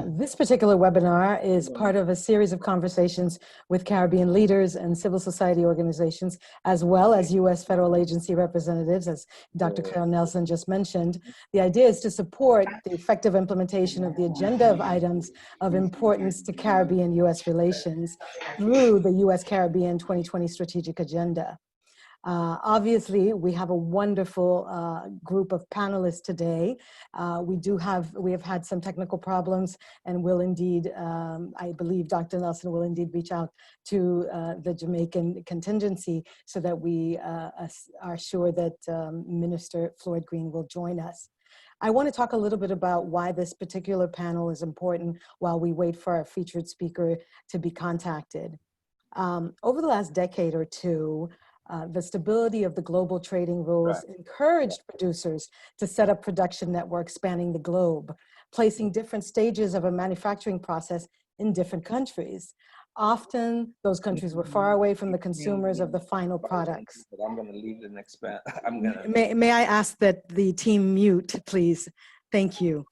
This particular webinar is part of a series of conversations with Caribbean leaders and civil society organizations, as well as U.S. federal agency representatives, as Dr. Carol Nelson just mentioned. The idea is to support the effective implementation of the agenda of items of importance to Caribbean-U.S. relations through the U.S.-Caribbean 2020 Strategic Agenda. Obviously, we have a wonderful group of panelists today. We have had some technical problems, and will indeed, I believe Dr. Nelson will indeed reach out to the Jamaican contingency so that we are sure that Minister Floyd Green will join us. I want to talk a little bit about why this particular panel is important while we wait for our featured speaker to be contacted. Over the last decade or two, the stability of the global trading rules encouraged producers to set up production networks spanning the globe, placing different stages of a manufacturing process in different countries. Often, those countries were far away from the consumers of the final products. I'm going to leave the next panel. May I ask that the team mute, please? Thank you.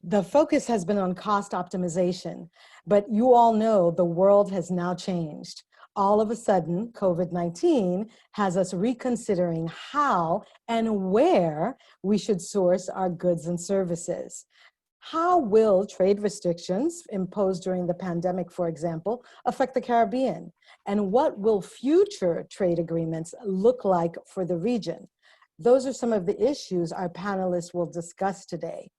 The focus has been on cost optimization, but you all know the world has now changed. All of a sudden, COVID-19 has us reconsidering how and where we should source our goods and services. How will trade restrictions imposed during the pandemic, for example, affect the Caribbean? And what will future trade agreements look like for the region? Those are some of the issues our panelists will discuss today.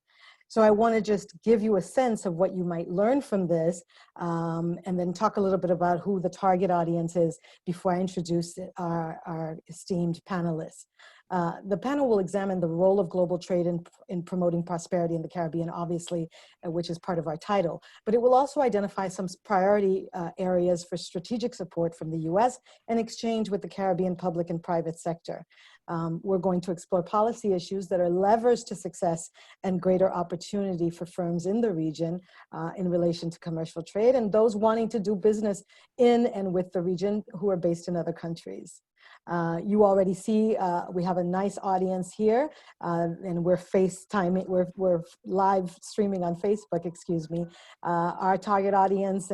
So I want to just give you a sense of what you might learn from this, and then talk a little bit about who the target audience is before I introduce our esteemed panelists. The panel will examine the role of global trade in promoting prosperity in the Caribbean, obviously, which is part of our title, but it will also identify some priority areas for strategic support from the US and exchange with the Caribbean public and private sector. We're going to explore policy issues that are levers to success and greater opportunity for firms in the region in relation to commercial trade, and those wanting to do business in and with the region who are based in other countries. You already see we have a nice audience here, and we're FaceTiming, we're live streaming on Facebook, excuse me. Our target audience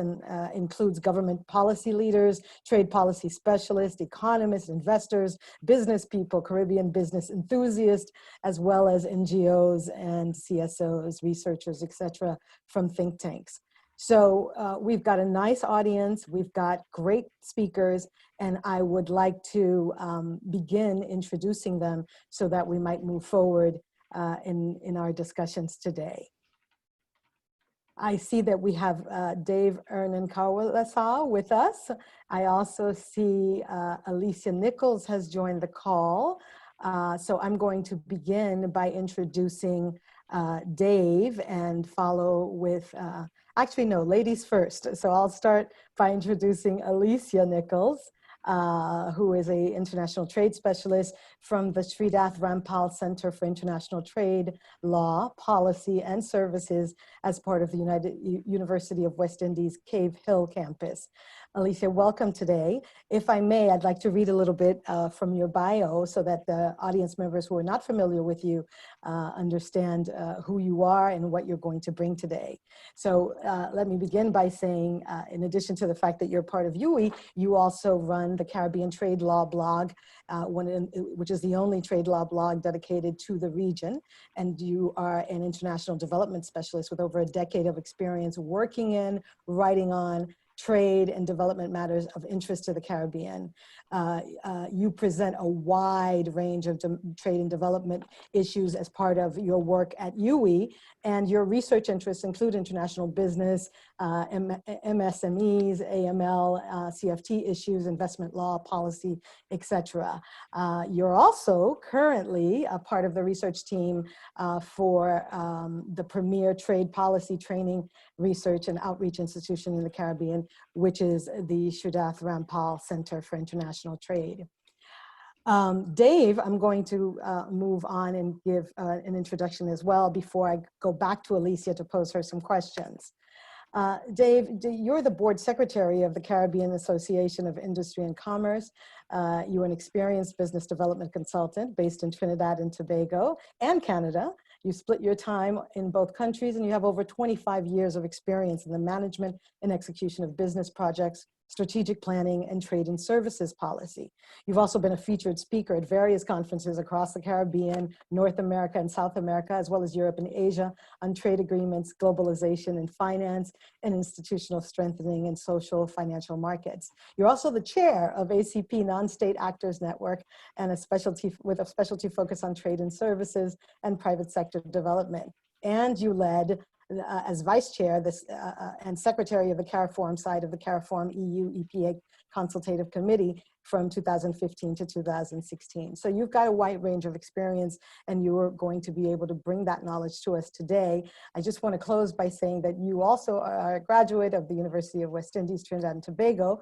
includes government policy leaders, trade policy specialists, economists, investors, business people, Caribbean business enthusiasts, as well as NGOs and CSOs, researchers, etc., from think tanks. So we've got a nice audience, we've got great speakers, and I would like to begin introducing them so that we might move forward in our discussions today. I see that we have Dav-Ernan Kowlessar with us. I also see Alicia Nicholls has joined the call. So I'm going to begin by introducing Dave and follow with, actually no, ladies first. So I'll start by introducing Alicia Nicholls, who is an international trade specialist from the Sridath Rampal Center for International Trade, Law, Policy, and Services as part of the University of West Indies Cave Hill campus. Alicia, welcome today. If I may, I'd like to read a little bit from your bio so that the audience members who are not familiar with you understand who you are and what you're going to bring today. So let me begin by saying, in addition to the fact that you're part of UWI, you also run the Caribbean Trade Law blog, which is the only trade law blog dedicated to the region. And you are an international development specialist with over a decade of experience working in, writing on, trade and development matters of interest to the Caribbean. You present a wide range of trade and development issues as part of your work at UWI, and your research interests include international business, MSMEs, AML, CFT issues, investment law, policy, etc. You're also currently a part of the research team for the premier trade policy training, research, and outreach institution in the Caribbean, which is the Sridath Rampal Center for International Trade. Dave, I'm going to move on and give an introduction as well before I go back to Alicia to pose her some questions. Dave, you're the board secretary of the Caribbean Association of Industry and Commerce. You're an experienced business development consultant based in Trinidad and Tobago and Canada. You split your time in both countries, and you have over 25 years of experience in the management and execution of business projects, strategic planning, and trade and services policy. You've also been a featured speaker at various conferences across the Caribbean, North America, and South America, as well as Europe and Asia, on trade agreements, globalization and finance, and institutional strengthening in social financial markets. You're also the chair of ACP Non-State Actors Network and with a specialty focus on trade and services and private sector development. And you led as vice chair and secretary of the CARIFORUM side of the CARIFORUM EU EPA Consultative Committee from 2015 to 2016. So you've got a wide range of experience, and you are going to be able to bring that knowledge to us today. I just want to close by saying that you also are a graduate of the University of West Indies, Trinidad and Tobago,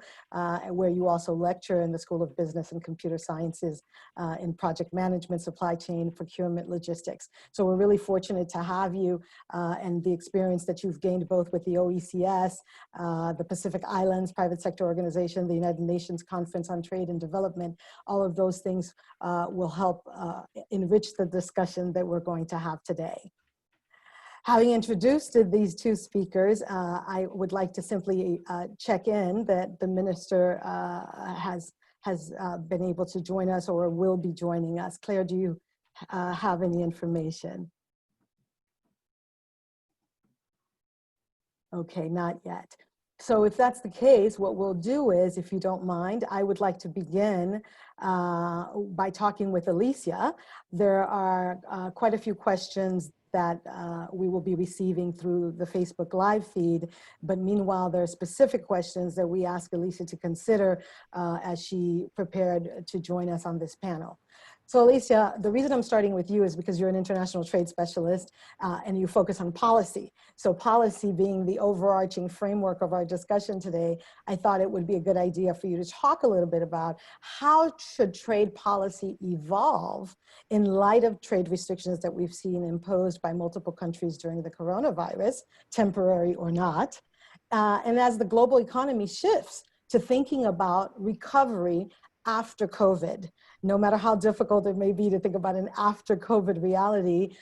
where you also lecture in the School of Business and Computer Sciences in project management, supply chain, procurement, logistics. So we're really fortunate to have you and the experience that you've gained both with the OECS, the Pacific Islands Private Sector Organization, the United Nations Conference on Trade and Development. All of those things will help enrich the discussion that we're going to have today. Having introduced these two speakers, I would like to simply check in that the minister has been able to join us or will be joining us. Claire, do you have any information? Okay, not yet. So if that's the case, what we'll do is, if you don't mind, I would like to begin by talking with Alicia. There are quite a few questions that we will be receiving through the Facebook Live feed. But meanwhile, there are specific questions that we ask Alicia to consider as she prepared to join us on this panel. So Alicia, the reason I'm starting with you is because you're an international trade specialist and you focus on policy. So policy being the overarching framework of our discussion today, I thought it would be a good idea for you to talk a little bit about how should trade policy evolve in light of trade restrictions that we've seen imposed by multiple countries during the coronavirus, temporary or not, and as the global economy shifts to thinking about recovery after COVID. No matter how difficult it may be to think about an after COVID reality,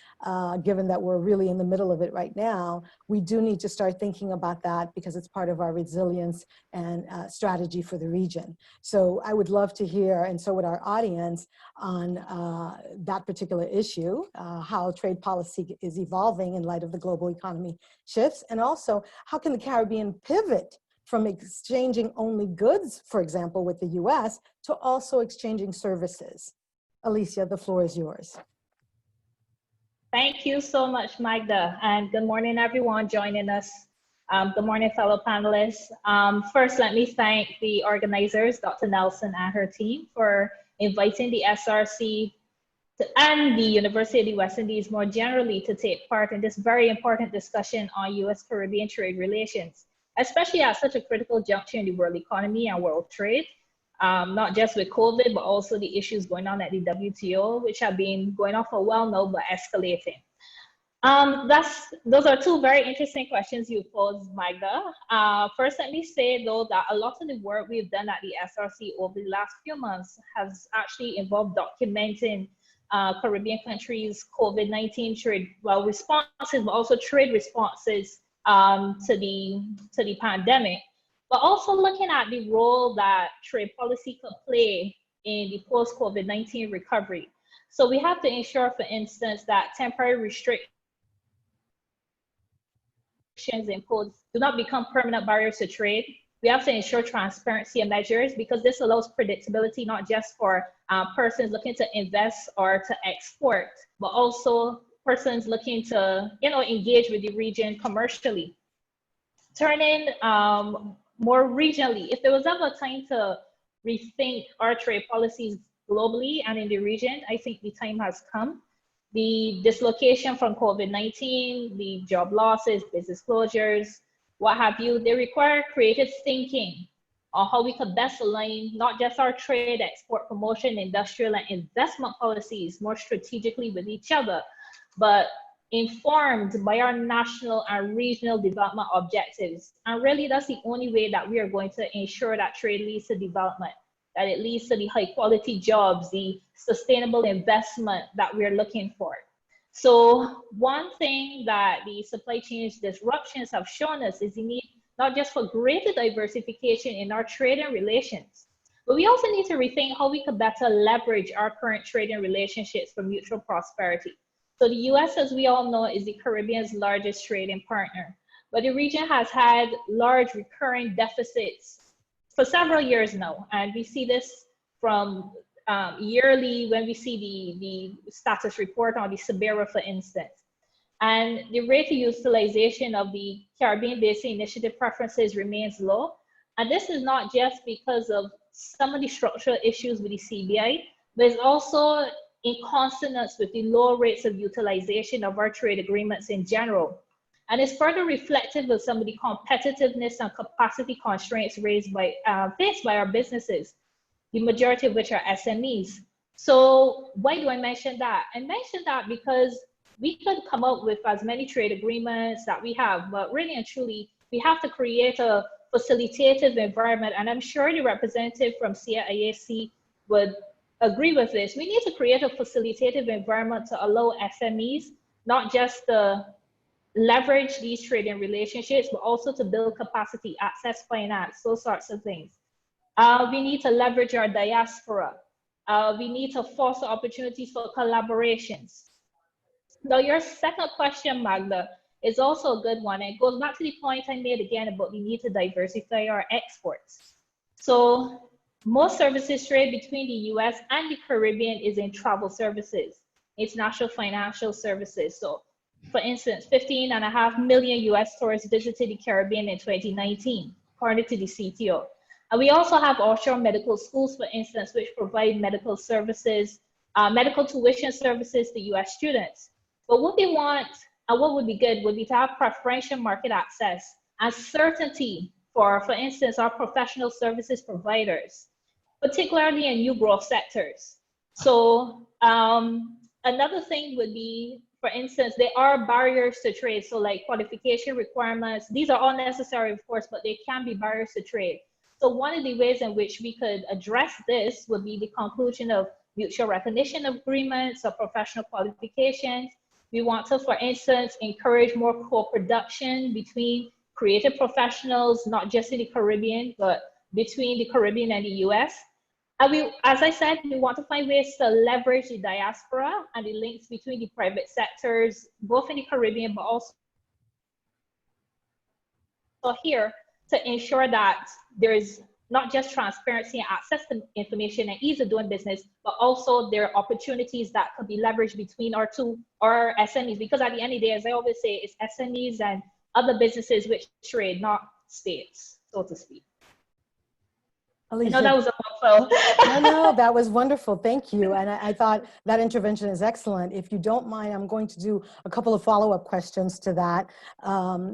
given that we're really in the middle of it right now, we do need to start thinking about that because it's part of our resilience and strategy for the region. So I would love to hear, and so would our audience, on that particular issue, how trade policy is evolving in light of the global economy shifts, and also how can the Caribbean pivot from exchanging only goods, for example, with the US, to also exchanging services. Alicia, the floor is yours. Thank you so much, Magda, and good morning, everyone joining us. Good morning, fellow panelists. First, let me thank the organizers, Dr. Nelson and her team, for inviting the SRC and the University of the West Indies more generally to take part in this very important discussion on US-Caribbean trade relations, especially at such a critical juncture in the world economy and world trade, not just with COVID, but also the issues going on at the WTO, which have been going on for a while now, but escalating. Those are two very interesting questions you posed, Magda. First, let me say, though, that a lot of the work we've done at the SRC over the last few months has actually involved documenting Caribbean countries' COVID-19 trade, well, responses, but also trade responses to the pandemic, but also looking at the role that trade policy could play in the post-COVID-19 recovery. So we have to ensure, for instance, that temporary restrictions imposed do not become permanent barriers to trade. We have to ensure transparency of measures because this allows predictability, not just for persons looking to invest or to export, but also persons looking to, engage with the region commercially. Turning more regionally, if there was ever a time to rethink our trade policies globally and in the region, I think the time has come. The dislocation from COVID-19, the job losses, business closures, what have you, they require creative thinking on how we could best align not just our trade, export, promotion, industrial, and investment policies more strategically with each other, but informed by our national and regional development objectives. And really, that's the only way that we are going to ensure that trade leads to development, that it leads to the high quality jobs, the sustainable investment that we're looking for. So one thing that the supply chain disruptions have shown us is the need not just for greater diversification in our trading relations, but we also need to rethink how we could better leverage our current trading relationships for mutual prosperity. So the US, as we all know, is the Caribbean's largest trading partner, but the region has had large recurring deficits for several years now. And we see this from yearly when we see the status report on the Sibera, for instance. And the rate of utilization of the Caribbean Basin Initiative preferences remains low. And this is not just because of some of the structural issues with the CBI, but it's also in consonance with the low rates of utilization of our trade agreements in general. And it's further reflective of some of the competitiveness and capacity constraints faced by our businesses, the majority of which are SMEs. So why do I mention that? I mention that because we could come up with as many trade agreements that we have, but really and truly, we have to create a facilitative environment. And I'm sure the representative from CIAC would agree with this. We need to create a facilitative environment to allow SMEs, not just to leverage these trading relationships, but also to build capacity, access finance, those sorts of things. We need to leverage our diaspora. We need to foster opportunities for collaborations. Now, your second question, Magda, is also a good one. It goes back to the point I made again about the need to diversify our exports. So most services trade between the US and the Caribbean is in travel services, international financial services. So for instance, 15.5 million US tourists visited the Caribbean in 2019, according to the CTO. And we also have offshore medical schools, for instance, which provide medical services, medical tuition services to US students. But what we want, and what would be good, would be to have preferential market access and certainty for instance, our professional services providers, particularly in new growth sectors. So another thing would be, for instance, there are barriers to trade. So like qualification requirements, these are all necessary, of course, but they can be barriers to trade. So one of the ways in which we could address this would be the conclusion of mutual recognition agreements or professional qualifications. We want to, for instance, encourage more co-production between creative professionals, not just in the Caribbean, but between the Caribbean and the US. And we, as I said, we want to find ways to leverage the diaspora and the links between the private sectors, both in the Caribbean, but also here to ensure that there's not just transparency and access to information and ease of doing business, but also there are opportunities that could be leveraged between our SMEs. Because at the end of the day, as I always say, it's SMEs and other businesses which trade, not states, so to speak. Alicia, I know that was a mouthful. No, that was wonderful. Thank you. And I thought that intervention is excellent. If you don't mind, I'm going to do a couple of follow-up questions to that.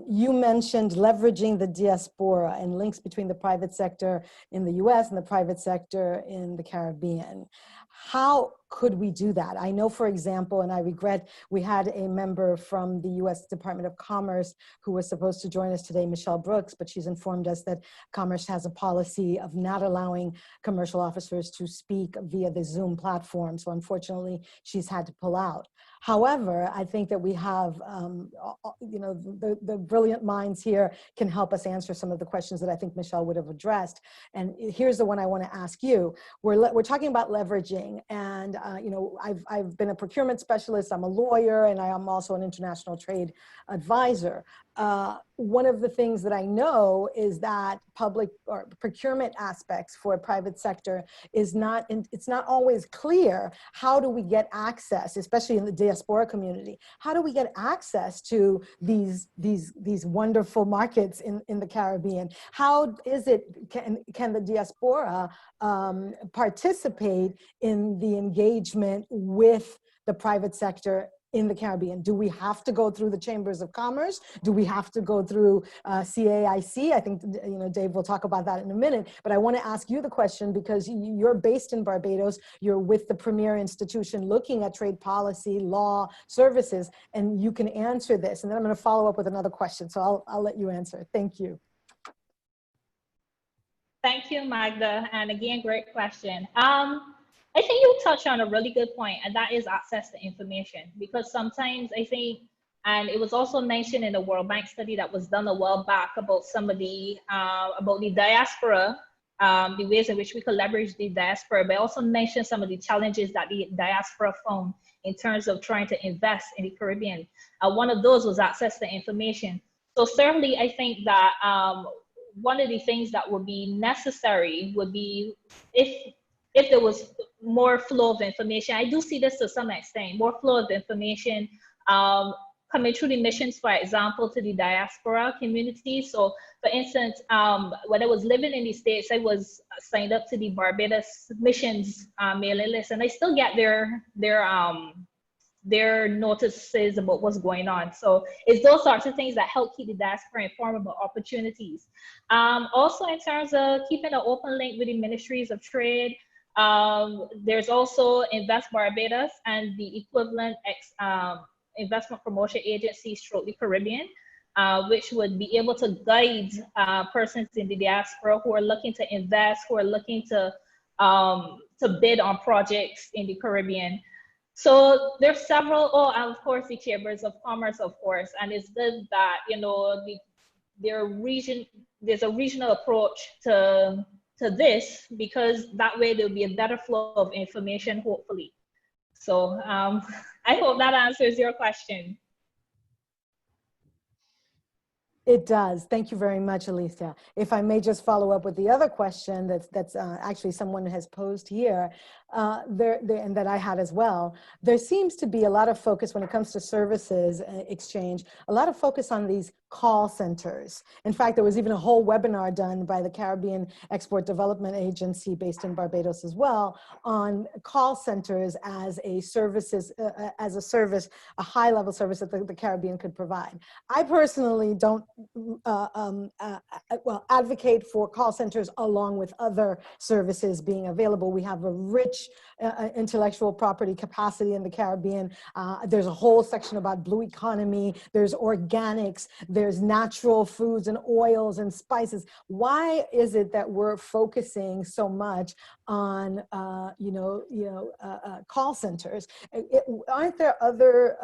You mentioned leveraging the diaspora and links between the private sector in the US and the private sector in the Caribbean. How could we do that? I know, for example, and I regret, we had a member from the US Department of Commerce who was supposed to join us today, Michelle Brooks, but she's informed us that Commerce has a policy of not allowing commercial officers to speak via the Zoom platform. So unfortunately, she's had to pull out. However, I think that we have, you know, the brilliant minds here can help us answer some of the questions that I think Michelle would have addressed. And here's the one I want to ask you. We're talking about leveraging, and you know, I've been a procurement specialist, I'm a lawyer, and I am also an international trade advisor. One of the things that I know is that public or procurement aspects for private sector is not, it's not always clear. How do we get access, especially in the diaspora community? How do we get access to these wonderful markets in the Caribbean? How is it, can the diaspora participate in the engagement with the private sector in the Caribbean? Do we have to go through the chambers of commerce? Do we have to go through CAIC? I think, you know, Dave will talk about that in a minute, but I want to ask you the question because you're based in Barbados, you're with the premier institution looking at trade policy, law, services, and you can answer this. And then I'm going to follow up with another question. So I'll let you answer. Thank you. Thank you, Magda. And again, great question. I think you touched on a really good point, and that is access to information. Because sometimes I think, and it was also mentioned in the World Bank study that was done a while back about some of the about the diaspora, the ways in which we could leverage the diaspora, but also mentioned some of the challenges that the diaspora found in terms of trying to invest in the Caribbean. One of those was access to information. So certainly, I think that one of the things that would be necessary would be if there was more flow of information. I do see this to some extent, more flow of information coming through the missions, for example, to the diaspora community. So for instance, when I was living in the States, I was signed up to the Barbados missions mailing list, and I still get their notices about what's going on. So it's those sorts of things that help keep the diaspora informed about opportunities. Also in terms of keeping an open link with the ministries of trade, there's also Invest Barbados and the equivalent investment promotion agency stroke the Caribbean, which would be able to guide persons in the diaspora who are looking to invest, who are looking to bid on projects in the Caribbean. So there's several, oh, and of course the chambers of commerce, of course, and it's good that, you know, there's a regional approach to this, because that way there'll be a better flow of information, hopefully. So I hope that answers your question. It does. Thank you very much, Alicia. If I may just follow up with the other question that's actually someone has posed here, and that I had as well. There seems to be a lot of focus when it comes to services exchange, a lot of focus on these call centers. In fact, there was even a whole webinar done by the Caribbean Export Development Agency based in Barbados as well on call centers as a service, a high level service that the Caribbean could provide. I personally don't advocate for call centers along with other services being available. We have a rich intellectual property capacity in the Caribbean. There's a whole section about blue economy. There's organics. There's natural foods and oils and spices. Why is it that we're focusing so much on call centers? Aren't there other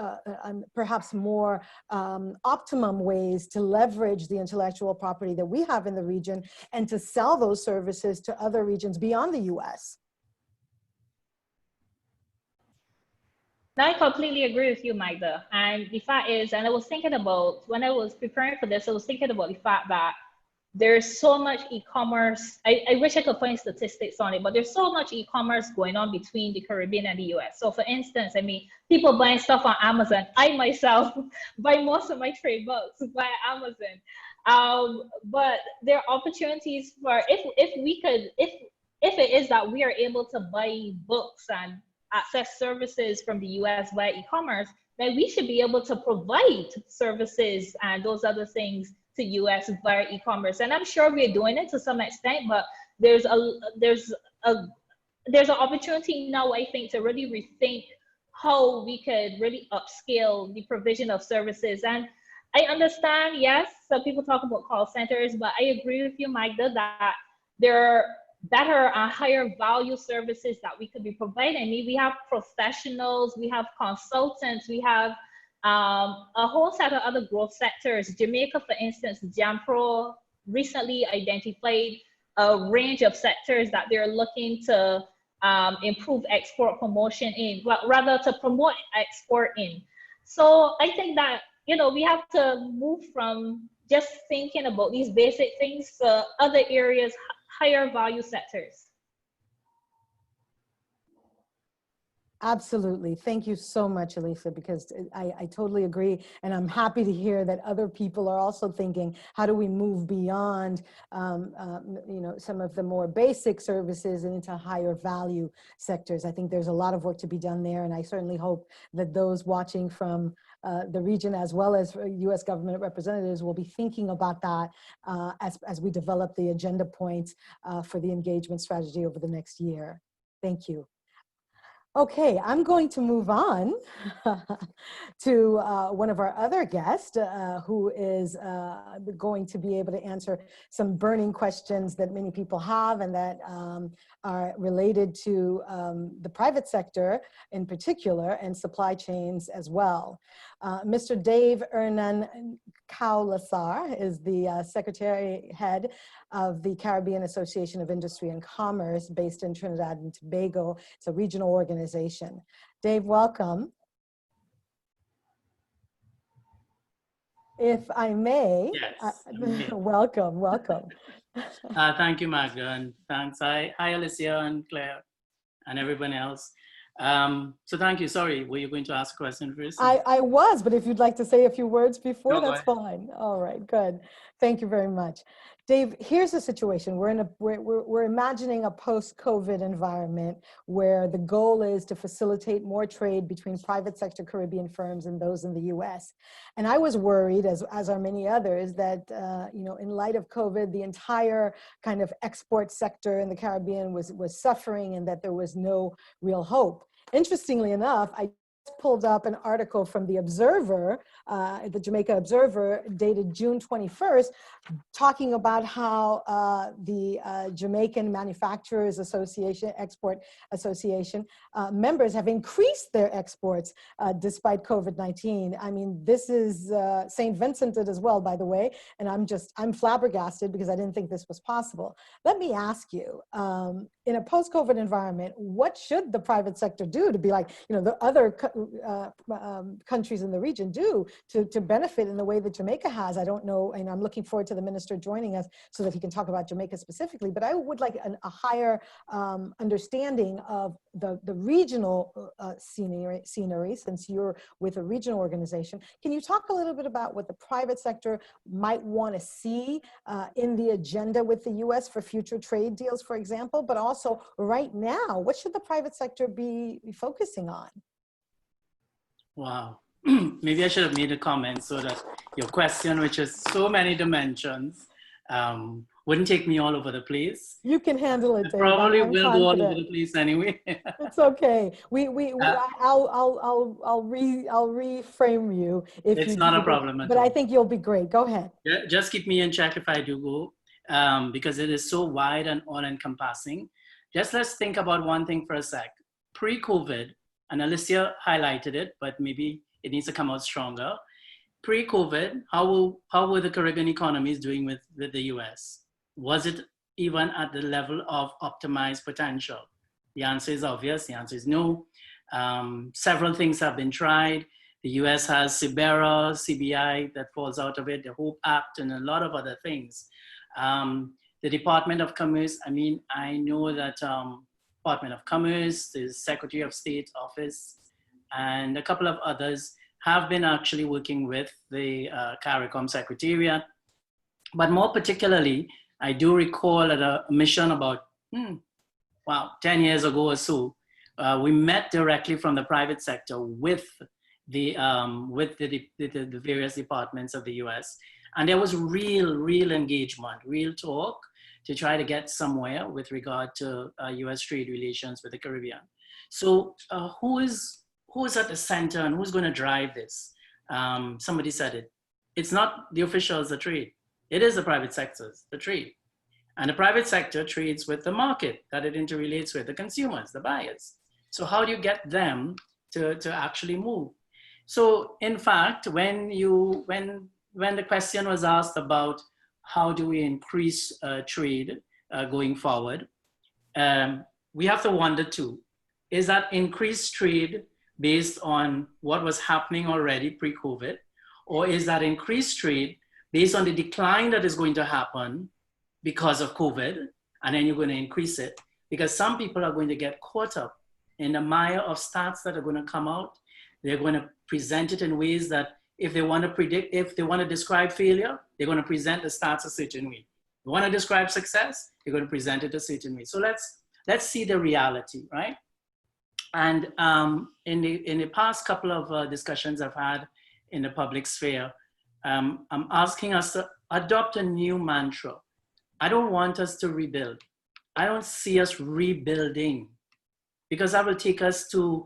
perhaps more optimum ways to leverage the intellectual property that we have in the region and to sell those services to other regions beyond the US? Now, I completely agree with you, Magda. And the fact is, and I was thinking about, when I was preparing for this, I was thinking about the fact that there's so much e-commerce. I wish I could find statistics on it, but there's so much e-commerce going on between the Caribbean and the US. So for instance, I mean, people buying stuff on Amazon. I myself buy most of my trade books via Amazon. But there are opportunities for, if it is that we are able to buy books and access services from the US via e-commerce, then we should be able to provide services and those other things to US via e-commerce. And I'm sure we're doing it to some extent, but there's an opportunity now, I think, to really rethink how we could really upscale the provision of services. And I understand, yes, some people talk about call centers, but I agree with you, Magda, that there are better and higher value services that we could be providing. I mean, we have professionals, we have consultants, we have a whole set of other growth sectors. Jamaica, for instance, JAMPRO recently identified a range of sectors that they're looking to improve export promotion in, well, rather to promote export in. So I think that, you know, we have to move from just thinking about these basic things to other areas, higher value sectors. Absolutely. Thank you so much, Alicia, because I totally agree. And I'm happy to hear that other people are also thinking, how do we move beyond some of the more basic services and into higher value sectors? I think there's a lot of work to be done there. And I certainly hope that those watching from the region, as well as US government representatives, will be thinking about that as we develop the agenda points for the engagement strategy over the next year. Thank you. Okay, I'm going to move on to one of our other guests who is going to be able to answer some burning questions that many people have and that are related to the private sector in particular and supply chains as well. Mr. Dav-Ernan Kowlessar is the Secretary Head of the Caribbean Association of Industry and Commerce based in Trinidad and Tobago. It's a regional organization. Dave, welcome. If I may, yes, welcome, welcome. thank you, Magda, and thanks. Hi, Alicia and Claire and everyone else. So thank you. Sorry, were you going to ask a question first? I was, but if you'd like to say a few words before, No, that's fine. All right, good. Thank you very much. Dave, here's the situation. We're imagining a post-COVID environment where the goal is to facilitate more trade between private sector Caribbean firms and those in the US. And I was worried, as are many others, that in light of COVID, the entire kind of export sector in the Caribbean was suffering and that there was no real hope. Interestingly enough, I pulled up an article from the Observer, the Jamaica Observer, dated June 21st, talking about how the Jamaican Manufacturers Association, Export Association members have increased their exports despite COVID-19. I mean, this is St. Vincent did as well, by the way, and I'm flabbergasted because I didn't think this was possible. Let me ask you, in a post-COVID environment, what should the private sector do to be like, the other countries in the region do to benefit in the way that Jamaica has? I don't know, and I'm looking forward to the minister joining us so that he can talk about Jamaica specifically, but I would like a higher understanding of the regional scenery, since you're with a regional organization. Can you talk a little bit about what the private sector might want to see in the agenda with the US for future trade deals, for example, but also right now, what should the private sector be focusing on? Wow. Maybe I should have made a comment so that your question, which has so many dimensions, wouldn't take me all over the place. You can handle it, Dave. Probably I'm will go all over the place anyway. It's okay. I'll reframe you if it's you not do, a problem at but all. I think you'll be great. Go ahead. Just keep me in check if I do go, because it is so wide and all-encompassing. Just let's think about one thing for a sec. Pre-COVID, and Alicia highlighted it, but maybe it needs to come out stronger. Pre-COVID, how were the Caribbean economies doing with the US? Was it even at the level of optimized potential? The answer is obvious. The answer is no. Several things have been tried. The US has CBERA, CBI that falls out of it, the HOPE Act, and a lot of other things. The Department of Commerce, I mean, I know that Department of Commerce, the Secretary of State office, and a couple of others have been actually working with the CARICOM Secretariat. But more particularly, I do recall at a mission about, 10 years ago or so, we met directly from the private sector with the various departments of the US. And there was real engagement, real talk to try to get somewhere with regard to US trade relations with the Caribbean. So who is at the center and who's going to drive this? Somebody said it. It's not the officials that trade. It is the private sectors that trade. And the private sector trades with the market that it interrelates with, the consumers, the buyers. So how do you get them to actually move? So in fact, when the question was asked about how do we increase trade going forward, we have to wonder too, is that increased trade based on what was happening already pre-COVID, or is that increased trade based on the decline that is going to happen because of COVID, and then you're going to increase it? Because some people are going to get caught up in the mire of stats that are going to come out. They're going to present it in ways that if they want to describe failure, they're going to present the stats a certain way. If they want to describe success, they're going to present it a certain way. So let's see the reality, right? And in the past couple of discussions I've had in the public sphere, I'm asking us to adopt a new mantra. I don't want us to rebuild. I don't see us rebuilding, because that will take us to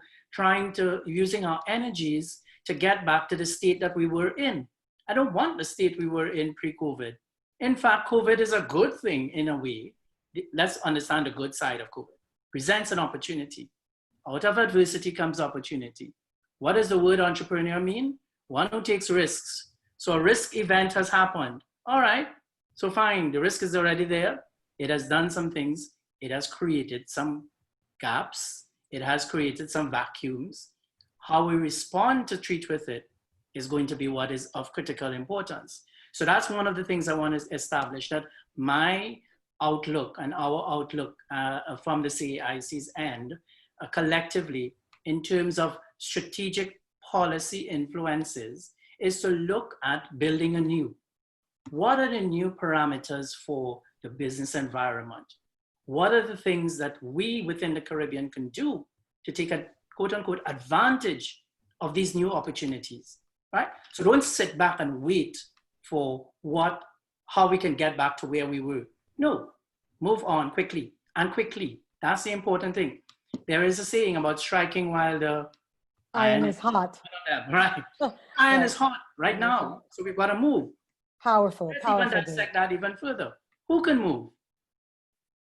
using our energies to get back to the state that we were in. I don't want the state we were in pre-COVID. In fact, COVID is a good thing in a way. Let's understand the good side of COVID. Presents an opportunity. Out of adversity comes opportunity. What does the word entrepreneur mean? One who takes risks. So a risk event has happened. All right, so fine, the risk is already there. It has done some things. It has created some gaps. It has created some vacuums. How we respond to treat with it is going to be what is of critical importance. So that's one of the things I want to establish, that my outlook and our outlook from the CAIC's end, collectively, in terms of strategic policy influences, is to look at building anew. What are the new parameters for the business environment? What are the things that we within the Caribbean can do to take a quote unquote advantage of these new opportunities, right? So don't sit back and wait for how we can get back to where we were. No, move on quickly and quickly. That's the important thing. There is a saying about striking while the iron is hot. Right. Iron is hot right now. So we've got to move. Powerful, Let's powerful. even dissect that even further. Who can move?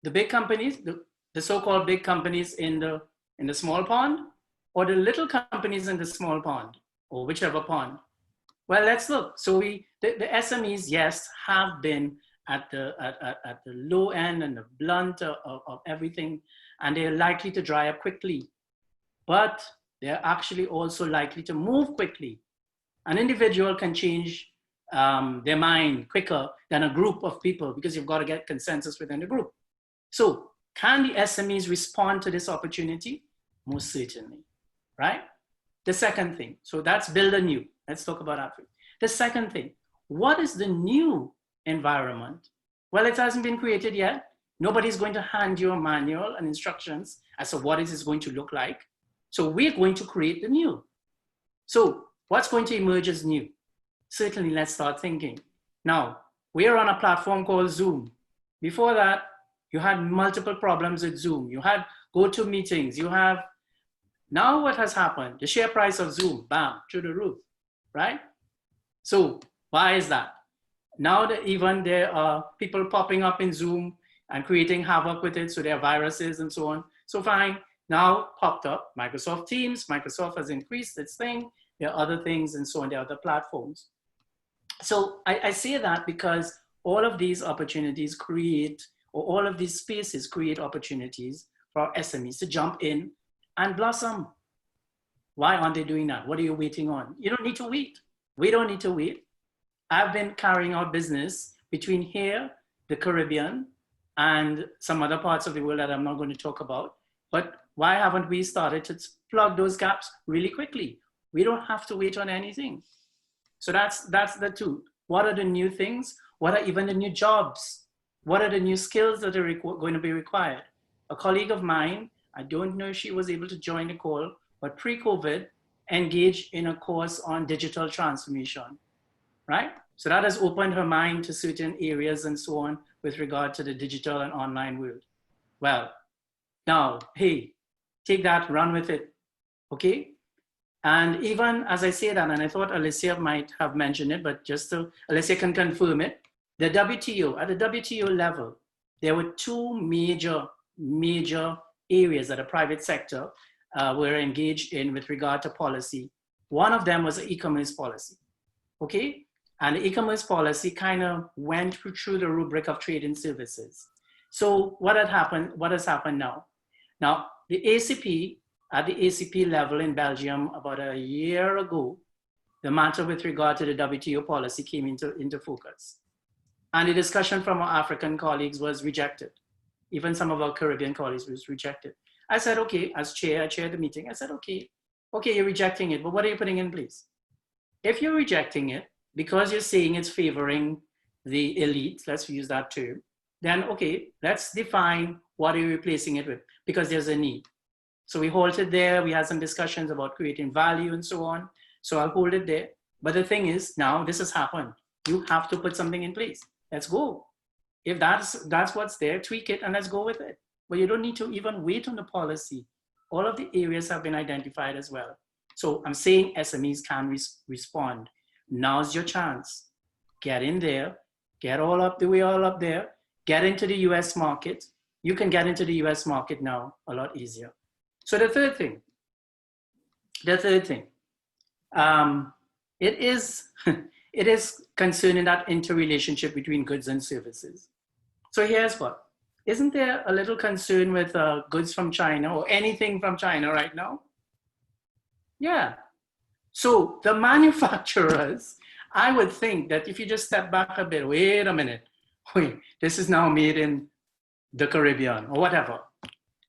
The big companies, the so-called big companies in the small pond, or the little companies in the small pond, or whichever pond? Well, let's look. So the SMEs, yes, have been at the low end and the blunt of everything, and they're likely to dry up quickly. But they're actually also likely to move quickly. An individual can change their mind quicker than a group of people, because you've got to get consensus within the group. So can the SMEs respond to this opportunity? Most certainly, right? The second thing, so that's build anew. Let's talk about that. The second thing, what is the new environment? Well, it hasn't been created yet. Nobody's going to hand you a manual and instructions as to what it is going to look like. So we're going to create the new. So what's going to emerge as new? Certainly, let's start thinking. Now, we're on a platform called Zoom. Before that, you had multiple problems with Zoom. You had GoToMeetings. You have, now what has happened? The share price of Zoom, bam, through the roof, right? So why is that? Now that even there are people popping up in Zoom and creating havoc with it, so there are viruses and so on. So fine, now popped up Microsoft Teams. Microsoft has increased its thing. There are other things and so on, there are other platforms. So I say that because all of these opportunities create, or all of these spaces create opportunities for our SMEs to jump in and blossom. Why aren't they doing that? What are you waiting on? You don't need to wait. We don't need to wait. I've been carrying out business between here, the Caribbean, and some other parts of the world that I'm not going to talk about. But why haven't we started to plug those gaps really quickly? We don't have to wait on anything. So that's the two. What are the new things? What are even the new jobs? What are the new skills that are going to be required? A colleague of mine, I don't know if she was able to join the call, but pre-COVID, engaged in a course on digital transformation, right? So that has opened her mind to certain areas and so on with regard to the digital and online world. Well, now, hey, take that, run with it, okay? And even as I say that, and I thought Alicia might have mentioned it, but just so Alicia can confirm it, the WTO, at the WTO level, there were two major areas that the private sector were engaged in with regard to policy. One of them was the e-commerce policy, okay? And the e-commerce policy kind of went through the rubric of trade and services. So what has happened now? Now, the ACP, at the ACP level in Belgium about a year ago, the matter with regard to the WTO policy came into focus. And the discussion from our African colleagues was rejected. Even some of our Caribbean colleagues was rejected. I said, okay, as chair, I chaired the meeting. I said, okay, you're rejecting it, but what are you putting in place? If you're rejecting it because you're saying it's favoring the elite, let's use that term, then okay, let's define what are you replacing it with, because there's a need. So we halted there. We had some discussions about creating value and so on. So I'll hold it there. But the thing is, now this has happened. You have to put something in place. Let's go. If that's what's there, tweak it and let's go with it. But you don't need to even wait on the policy. All of the areas have been identified as well. So I'm saying SMEs can respond. Now's your chance. Get in there, get all up there, get into the US market. You can get into the US market now a lot easier. So the third thing, it is concerning that interrelationship between goods and services. So here's what. Isn't there a little concern with goods from China or anything from China right now? Yeah. So the manufacturers, I would think that if you just step back a bit, wait a minute, this is now made in the Caribbean or whatever.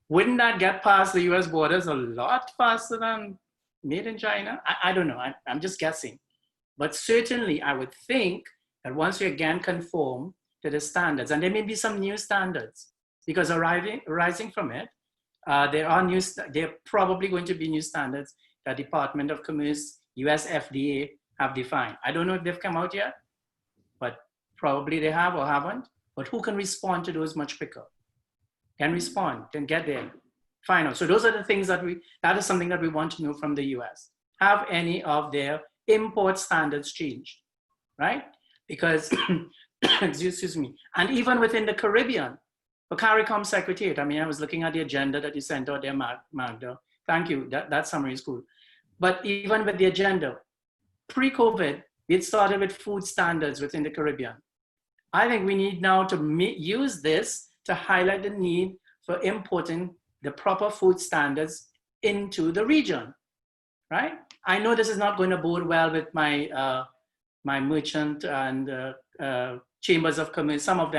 Wouldn't that get past the US borders a lot faster than made in China? I don't know, I'm just guessing. But certainly I would think that once you again conform to the standards, and there may be some new standards, because arising from it, there are probably going to be new standards that Department of Commerce, US FDA have defined. I don't know if they've come out yet, but probably they have or haven't. But who can respond to those much quicker? Can respond, can get there. Final. So those are the things that is something that we want to know from the US. Have any of their import standards changed, right? Because, excuse me, and even within the Caribbean, the CARICOM Secretariat, I mean, I was looking at the agenda that you sent out there, Magda. Thank you, that summary is cool. But even with the agenda, pre-COVID, we had started with food standards within the Caribbean. I think we need now to use this to highlight the need for importing the proper food standards into the region, right? I know this is not going to bode well with my my merchant and chambers of commerce, some of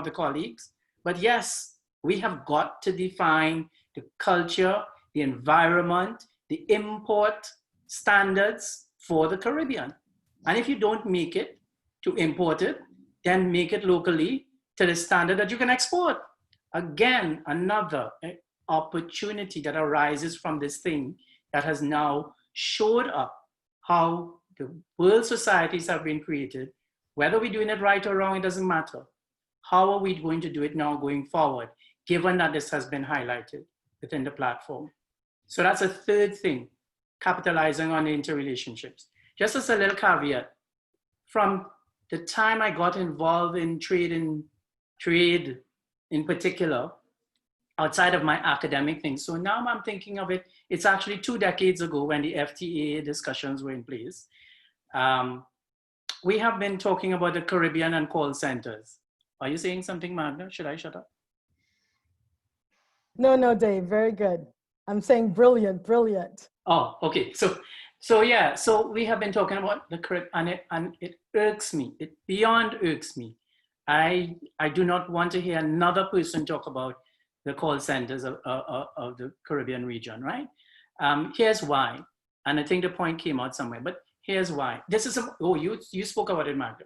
the colleagues, but yes, we have got to define the culture, the environment, the import standards for the Caribbean. And if you don't make it to import it, then make it locally to the standard that you can export. Again, another opportunity that arises from this thing that has now showed up how the world societies have been created. Whether we're doing it right or wrong, it doesn't matter. How are we going to do it now going forward, given that this has been highlighted within the platform? So that's a third thing, capitalizing on the interrelationships. Just as a little caveat, from the time I got involved in trade in particular, outside of my academic things. So now I'm thinking of it, it's actually 2 decades ago when the FTA discussions were in place. We have been talking about the Caribbean and call centers. Are you saying something, Magda? Should I shut up? No, Dave, very good. I'm saying brilliant, brilliant. Oh, okay. So yeah, so we have been talking about the Caribbean, and it irks me. It beyond irks me. I do not want to hear another person talk about the call centers of the Caribbean region, right? Here's why, and I think the point came out somewhere, but here's why. This is, you spoke about it, Magda.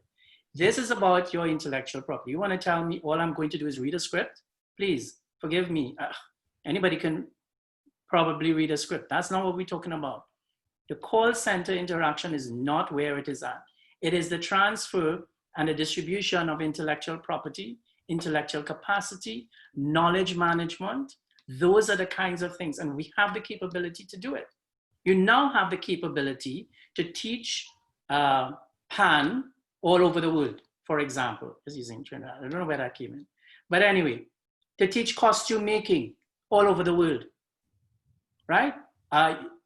This is about your intellectual property. You want to tell me all I'm going to do is read a script? Please, forgive me. Anybody can probably read a script. That's not what we're talking about. The call center interaction is not where it is at. It is the transfer and the distribution of intellectual property, intellectual capacity, knowledge management. Those are the kinds of things, and we have the capability to do it. You now have the capability to teach PAN all over the world, for example. Just using Trinidad, I don't know where that came in. But anyway, to teach costume making all over the world, right?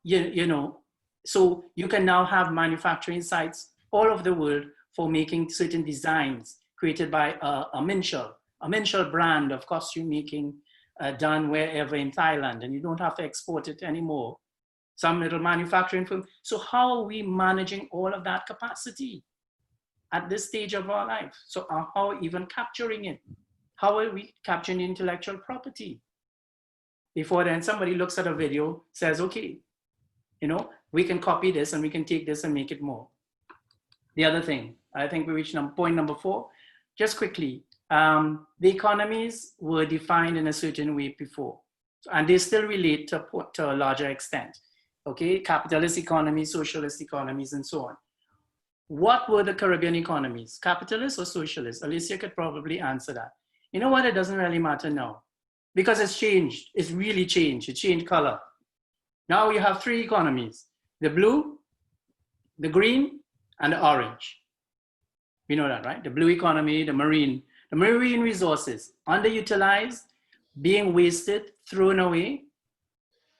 You know, so you can now have manufacturing sites all over the world for making certain designs created by a Minshall brand of costume making done wherever in Thailand, and you don't have to export it anymore. Some little manufacturing firm. So how are we managing all of that capacity at this stage of our life? So how are we even capturing it? How are we capturing intellectual property? Before then, somebody looks at a video, says, okay, you know, we can copy this and we can take this and make it more. The other thing, I think we reached point number 4. Just quickly, the economies were defined in a certain way before, and they still relate to a larger extent. Okay, capitalist economies, socialist economies, and so on. What were the Caribbean economies? Capitalist or socialist? Alicia could probably answer that. You know what? It doesn't really matter now, because it's changed. It's really changed. It changed color. Now you have three economies: the blue, the green, and the orange. We know that, right? The blue economy, the marine resources, underutilized, being wasted, thrown away.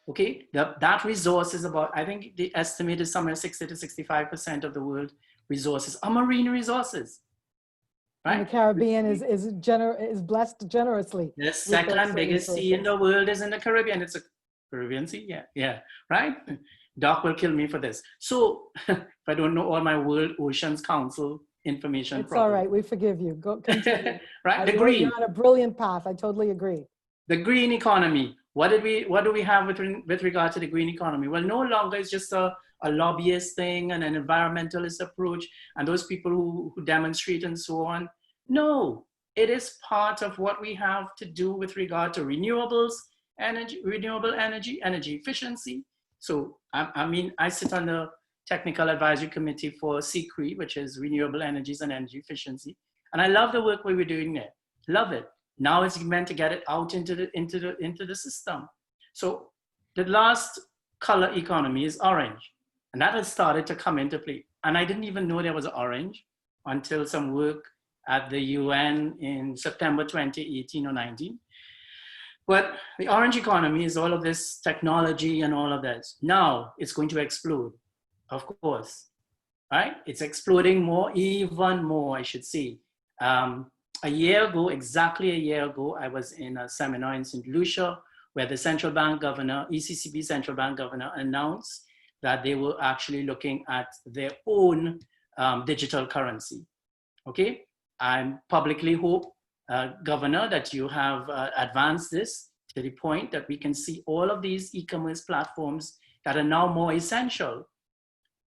Okay, that resource is about, I think the estimate is somewhere 60 to 65% of the world resources are marine resources, right? And the Caribbean is blessed generously. The second biggest sea in the world is in the Caribbean. It's a Caribbean Sea, yeah, right? Doc will kill me for this. So if I don't know all my World Oceans Council information. It's all right, we forgive you. Go continue. Right, the green. You're on a brilliant path, I totally agree. The green economy. What do we have with regard to the green economy? Well, no longer it's just a lobbyist thing and an environmentalist approach and those people who demonstrate and so on. No, it is part of what we have to do with regard to renewables, renewable energy efficiency. So, I mean, I sit on the Technical Advisory Committee for CCRE, which is Renewable Energies and Energy Efficiency. And I love the work we were doing there. Love it. Now it's meant to get it out into the system. So the last color economy is orange. And that has started to come into play. And I didn't even know there was orange until some work at the UN in September 2018 or 19. But the orange economy is all of this technology and all of this. Now it's going to explode, of course, right? It's exploding more, even more, I should say. Exactly a year ago, I was in a seminar in St. Lucia where the central bank governor, ECCB central bank governor, announced that they were actually looking at their own digital currency. Okay, I publicly hope, Governor, that you have advanced this to the point that we can see all of these e-commerce platforms that are now more essential.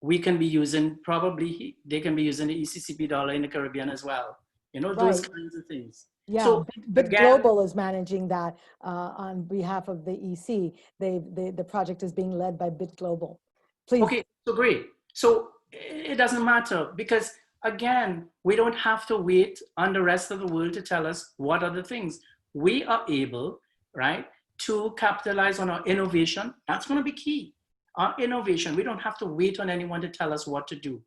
We can be using, probably they can be using the ECCB dollar in the Caribbean as well. You know, those kinds of things. Yeah, so, but Global is managing that on behalf of the EC. The project is being led by Bit Global. Please. Okay, so great. So it doesn't matter because, again, we don't have to wait on the rest of the world to tell us what are the things. We are able, right, to capitalize on our innovation. That's going to be key. Our innovation, we don't have to wait on anyone to tell us what to do.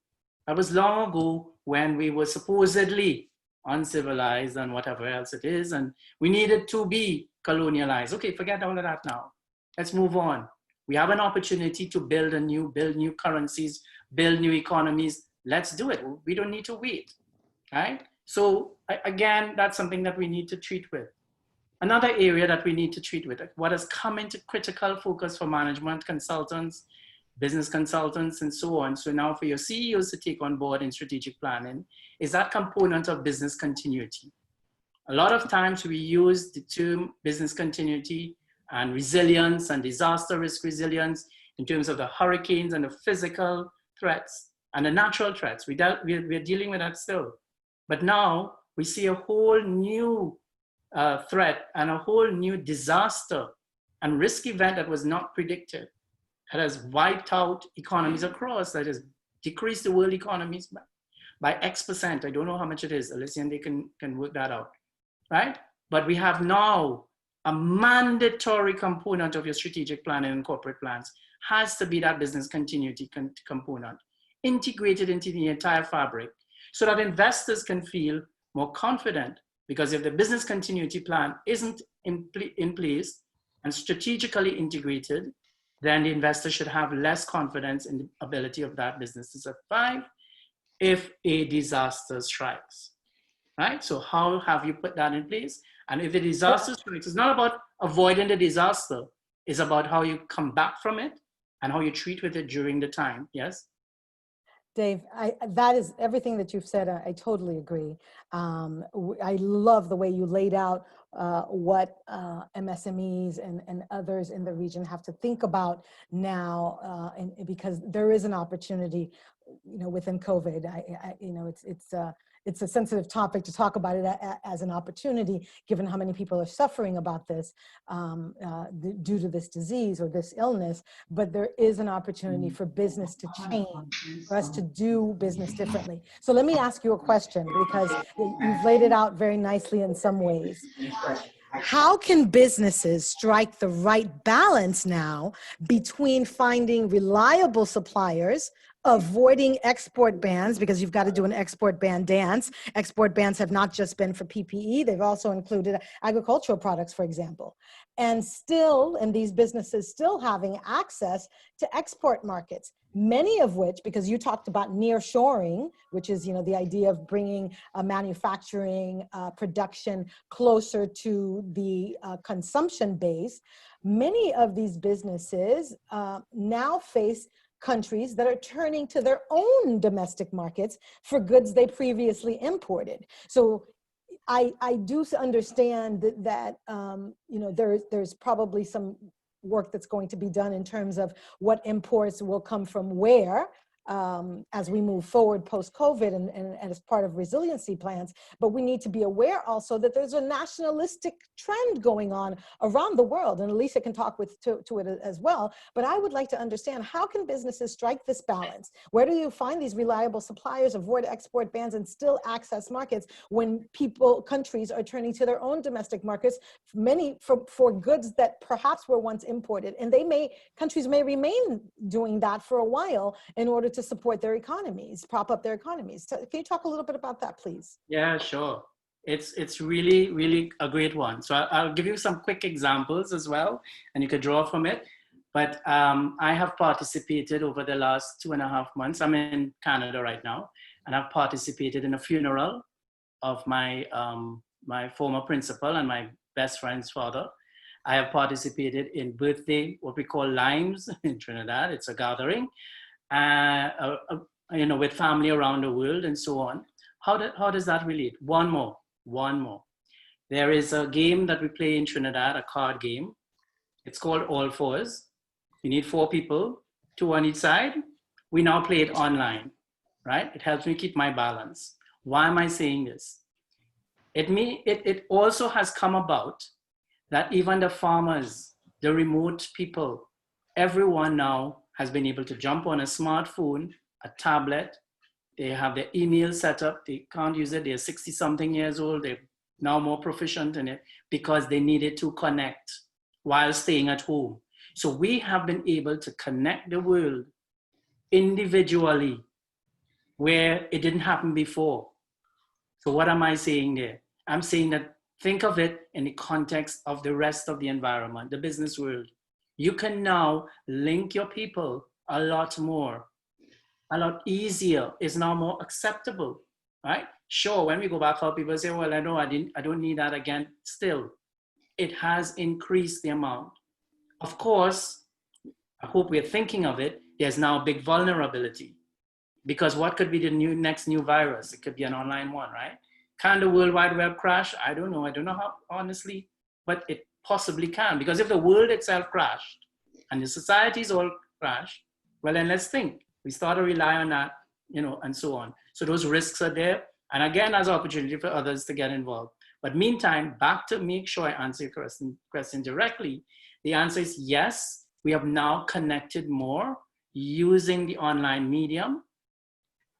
That was long ago when we were supposedly uncivilized and whatever else it is, and we needed to be colonialized. Okay, forget all of that now. Let's move on. We have an opportunity to build new currencies, build new economies. Let's do it. We don't need to wait, right? So again, that's something that we need to treat with. Another area that we need to treat with, what has come into critical focus for management consultants, business consultants, and so on. So now for your CEOs to take on board in strategic planning is that component of business continuity. A lot of times we use the term business continuity and resilience and disaster risk resilience in terms of the hurricanes and the physical threats and the natural threats. We're dealing with that still. But now we see a whole new threat and a whole new disaster and risk event that was not predicted, that has wiped out economies across, that has decreased the world economies by X%. I don't know how much it is. Alicia and they can work that out, right? But we have now a mandatory component of your strategic planning and corporate plans has to be that business continuity component, integrated into the entire fabric so that investors can feel more confident. Because if the business continuity plan isn't in place and strategically integrated, then the investor should have less confidence in the ability of that business to survive if a disaster strikes, right? So how have you put that in place? And if the disaster strikes, it's not about avoiding the disaster, it's about how you come back from it and how you treat with it during the time, yes? Dave, that is everything that you've said. I totally agree. I love the way you laid out what MSMEs and others in the region have to think about now, and because there is an opportunity, you know, within COVID. You know, it's a sensitive topic to talk about it as an opportunity, given how many people are suffering about this due to this disease or this illness. But there is an opportunity for business to change, for us to do business differently. So let me ask you a question, because you've laid it out very nicely in some ways. how can businesses strike the right balance now between finding reliable suppliers, avoiding export bans, because you've got to do an export ban dance. Export bans have not just been for PPE, they've also included agricultural products, for example. And these businesses still having access to export markets, many of which, because you talked about nearshoring, which is, the idea of bringing manufacturing production closer to the consumption base, many of these businesses now face countries that are turning to their own domestic markets for goods they previously imported. So I do understand that there's probably some work that's going to be done in terms of what imports will come from where as we move forward post-COVID and as part of resiliency plans. But we need to be aware also that there's a nationalistic trend going on around the world, and Alicia can talk to it as well. But I would like to understand, how can businesses strike this balance? Where do you find these reliable suppliers, avoid export bans, and still access markets when countries are turning to their own domestic markets, many for goods that perhaps were once imported, and countries may remain doing that for a while in order to support their economies, prop up their economies. Can you talk a little bit about that, please? Yeah, sure. It's really, really a great one. So I'll give you some quick examples as well, and you could draw from it. But I have participated over the last 2.5 months. I'm in Canada right now, and I've participated in a funeral of my my former principal and my best friend's father. I have participated in birthday, what we call limes in Trinidad. It's a gathering, with family around the world and so on. How does that relate? One more. There is a game that we play in Trinidad, a card game. It's called All Fours. You need 4 people, 2 on each side. We now play it online, right? It helps me keep my balance. Why am I saying this? It also has come about that even the farmers, the remote people, everyone now has been able to jump on a smartphone, a tablet. They have their email set up. They can't use it. They're 60-something years old. They're now more proficient in it because they needed to connect while staying at home. So we have been able to connect the world individually where it didn't happen before. So what am I saying there? I'm saying that think of it in the context of the rest of the environment, the business world. You can now link your people a lot more, a lot easier. It's now more acceptable, right? Sure, when we go back out, people say, well, I don't need that again. Still, it has increased the amount. Of course, I hope we're thinking of it. There's now a big vulnerability because what could be the next new virus? It could be an online one, right? Can the World Wide Web crash? I don't know how, honestly, but it possibly can, because if the world itself crashed and the societies all crashed, well, then let's think. We start to rely on that, and so on. So those risks are there. And again, as an opportunity for others to get involved. But meantime, back to make sure I answer your question directly. The answer is yes, we have now connected more using the online medium.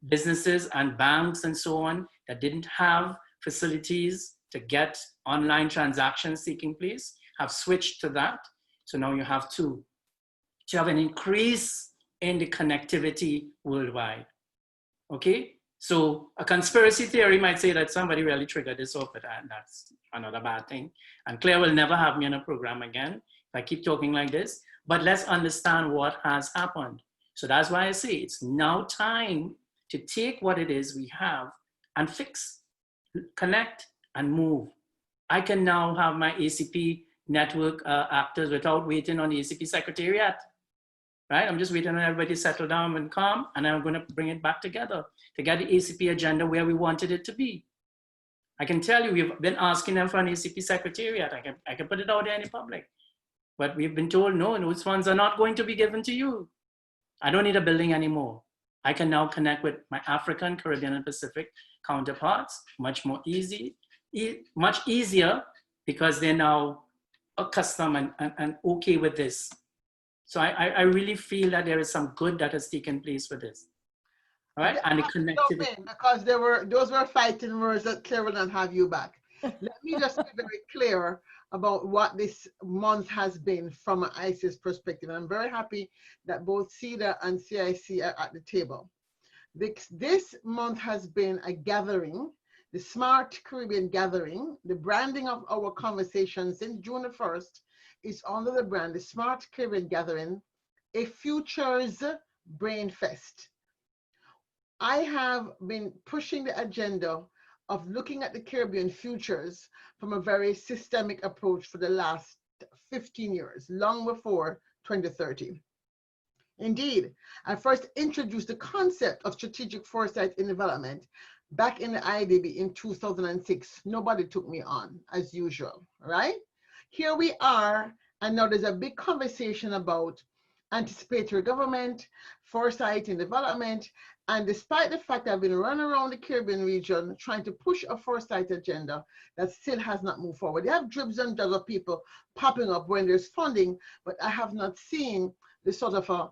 Businesses and banks and so on that didn't have facilities to get online transactions taking place have switched to that. So now you have to have an increase in the connectivity worldwide. Okay? So a conspiracy theory might say that somebody really triggered this off, but that's another bad thing. And Claire will never have me on a program again if I keep talking like this. But let's understand what has happened. So that's why I say it's now time to take what it is we have and fix, connect, and move. I can now have my ACP network actors without waiting on the ACP secretariat, right? I'm just waiting on everybody to settle down and calm, and I'm going to bring it back together to get the ACP agenda where we wanted it to be. I can tell you, we've been asking them for an ACP secretariat. I can put it out there in the public, but we've been told, no, those funds are not going to be given to you. I don't need a building anymore. I can now connect with my African, Caribbean, and Pacific counterparts much easier because they're now accustomed and okay with this. So I really feel that there is some good that has taken place with this. All right, and the connectivity. Because those were fighting words that Claire will not have you back. Let me just be very clear. about what this month has been from an ICS perspective. And I'm very happy that both CEDA and CIC are at the table. This month has been a gathering, the Smart Caribbean Gathering. The branding of our conversation since June the 1st is under the brand, the Smart Caribbean Gathering, a Futures Brain Fest. I have been pushing the agenda of looking at the Caribbean futures from a very systemic approach for the last 15 years, long before 2030. Indeed, I first introduced the concept of strategic foresight in development back in the IDB in 2006. Nobody took me on, as usual, right? Here we are, and now there's a big conversation about anticipatory government, foresight in development, and despite the fact I've been running around the Caribbean region trying to push a foresight agenda that still has not moved forward. They have dribs and drabs of people popping up when there's funding, but I have not seen the sort of a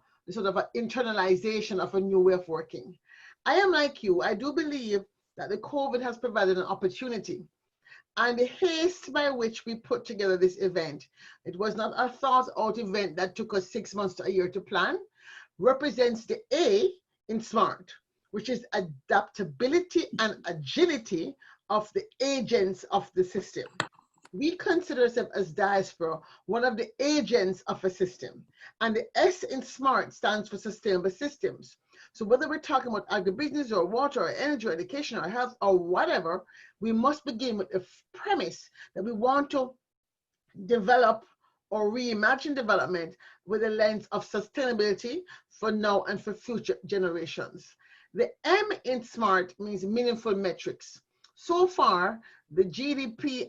internalization of a new way of working. I am like you. I do believe that the COVID has provided an opportunity, and the haste by which we put together this event, it was not a thought out event that took us 6 months to a year to plan, represents the A in SMART, which is adaptability and agility of the agents of the system. We consider ourselves as diaspora one of the agents of a system. And the S in SMART stands for sustainable systems. So whether we're talking about agribusiness or water or energy or education or health or whatever, we must begin with the premise that we want to develop or reimagine development with a lens of sustainability for now and for future generations. The M in SMART means meaningful metrics. So far, the GDP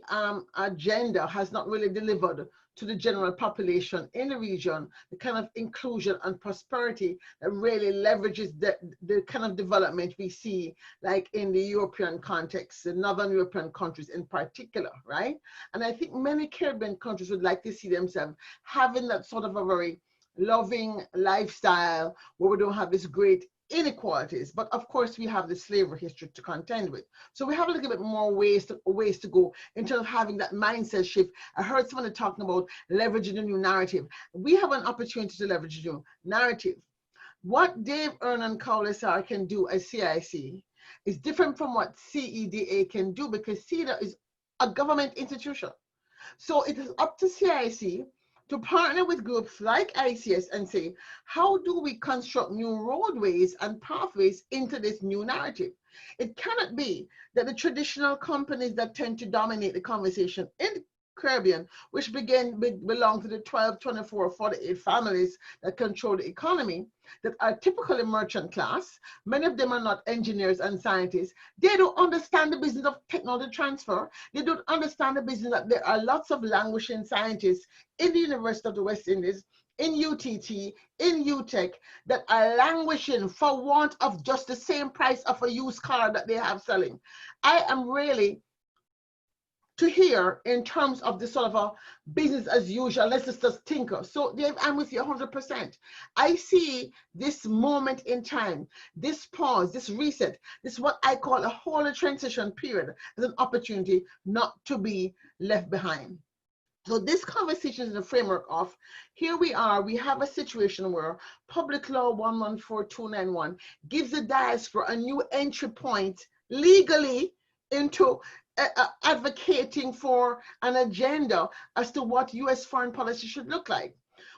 agenda has not really delivered to the general population in the region the kind of inclusion and prosperity that really leverages the kind of development we see like in the European context, the Northern European countries in particular, right? And I think many Caribbean countries would like to see themselves having that sort of a very loving lifestyle where we don't have this great inequalities, but of course we have the slavery history to contend with. So we have a little bit more ways to go in terms of having that mindset shift. I heard someone talking about leveraging a new narrative. We have an opportunity to leverage a new narrative. What Dav-Ernan Kowlessar can do as CIC is different from what CEDA can do, because CEDA is a government institution. So it is up to CIC to partner with groups like ICS and say, how do we construct new roadways and pathways into this new narrative? It cannot be that the traditional companies that tend to dominate the conversation in the Caribbean, which belong to the 12, 24, 48 families that control the economy, that are typically merchant class. Many of them are not engineers and scientists. They don't understand the business of technology transfer. They don't understand the business that there are lots of languishing scientists in the University of the West Indies, in UTT, in UTech, that are languishing for want of just the same price of a used car that they have selling. I am really to hear in terms of this sort of a business as usual, let's just tinker. So Dave, I'm with you 100%. I see this moment in time, this pause, this reset, this is what I call a holy transition period as an opportunity not to be left behind. So this conversation is in the framework of, here we are, we have a situation where Public Law 114291 gives the diaspora a new entry point legally into advocating for an agenda as to what US foreign policy should look like.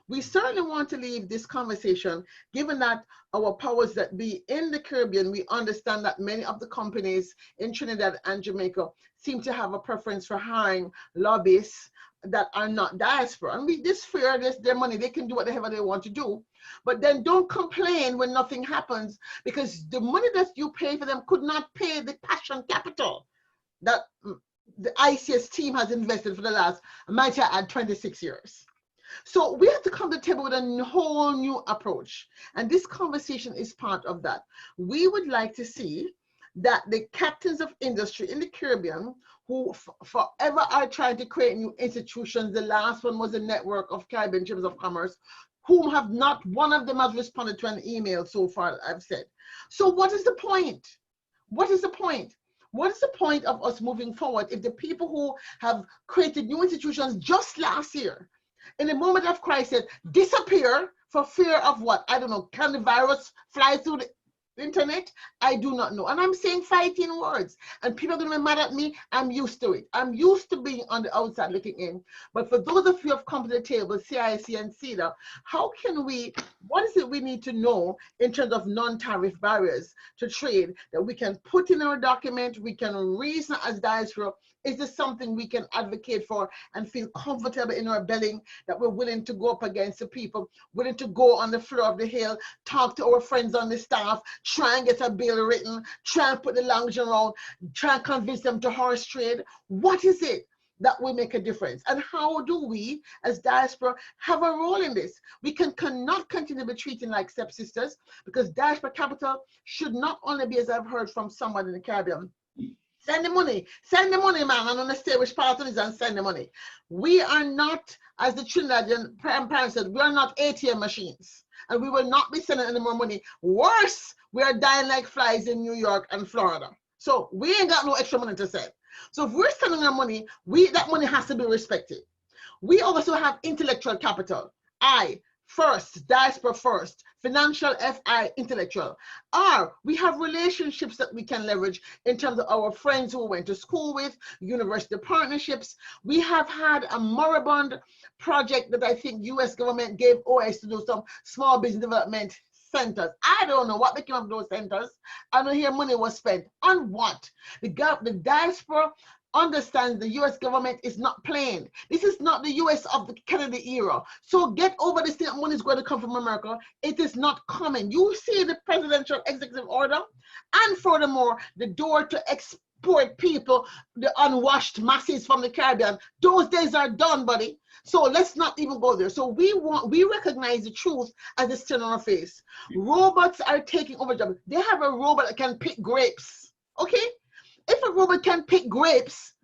We certainly want to leave this conversation, given that our powers that be in the Caribbean, we understand that many of the companies in Trinidad and Jamaica seem to have a preference for hiring lobbyists that are not diaspora. And this fear, this their money, they can do whatever they want to do. But then don't complain when nothing happens, because the money that you pay for them could not pay the passion capital that the ICS team has invested for the last, I might add, 26 years. So we have to come to the table with a whole new approach. And this conversation is part of that. We would like to see that the captains of industry in the Caribbean, who forever are trying to create new institutions, the last one was a network of Caribbean Chambers of Commerce, whom have not one of them has responded to an email so far, I've said. So what is the point? What is the point? What is the point of us moving forward if the people who have created new institutions just last year, in a moment of crisis, disappear for fear of what? I don't know. Can the virus fly through the internet? I do not know. And I'm saying fighting words. And people are going to be mad at me. I'm used to it. I'm used to being on the outside looking in. But for those of you who have come to the table, CIC and CEDA, how can we, what is it we need to know in terms of non-tariff barriers to trade that we can put in our document, we can reason as diaspora? Is this something we can advocate for and feel comfortable in our belly, that we're willing to go up against the people, willing to go on the floor of the Hill, talk to our friends on the staff, try and get a bill written, try and put the language around, try and convince them to horse trade? What is it that will make a difference? And how do we, as diaspora, have a role in this? We cannot continue to be treated like stepsisters, because diaspora capital should not only be, as I've heard from someone in the Caribbean, send the money, man. I don't understand which part it is, and send the money. We are not, as the Trinidadian parents said, we are not ATM machines, and we will not be sending any more money. Worse, we are dying like flies in New York and Florida. So we ain't got no extra money to send. So if we're sending our money, that money has to be respected. We also have intellectual capital. First, diaspora first, financial, FI, intellectual. We have relationships that we can leverage in terms of our friends who we went to school with, university partnerships. We have had a moribund project that I think US government gave OS to do some small business development centers. I don't know what became of those centers. I don't hear money was spent on what. The diaspora understands the US government is not playing. This is not the US of the Kennedy era. So get over this thing that money is going to come from America. It is not coming. You see the presidential executive order, and furthermore, the door to export people, the unwashed masses from the Caribbean. Those days are done, buddy. So let's not even go there. So we recognize the truth as it's still on our face. Robots are taking over jobs. They have a robot that can pick grapes. Okay? If a robot can pick grapes,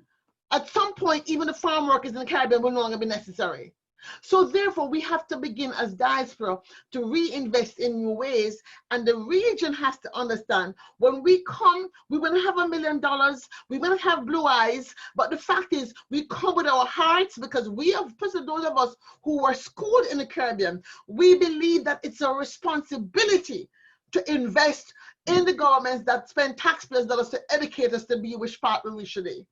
at some point, even the farm workers in the Caribbean will no longer be necessary. So therefore, we have to begin as diaspora to reinvest in new ways. And the region has to understand, when we come, we will not have $1 million, we will not have blue eyes, but the fact is, we come with our hearts, because we have, especially those of us who were schooled in the Caribbean, we believe that it's a responsibility to invest in the governments that spend taxpayers' dollars to educate us to be which part we should be.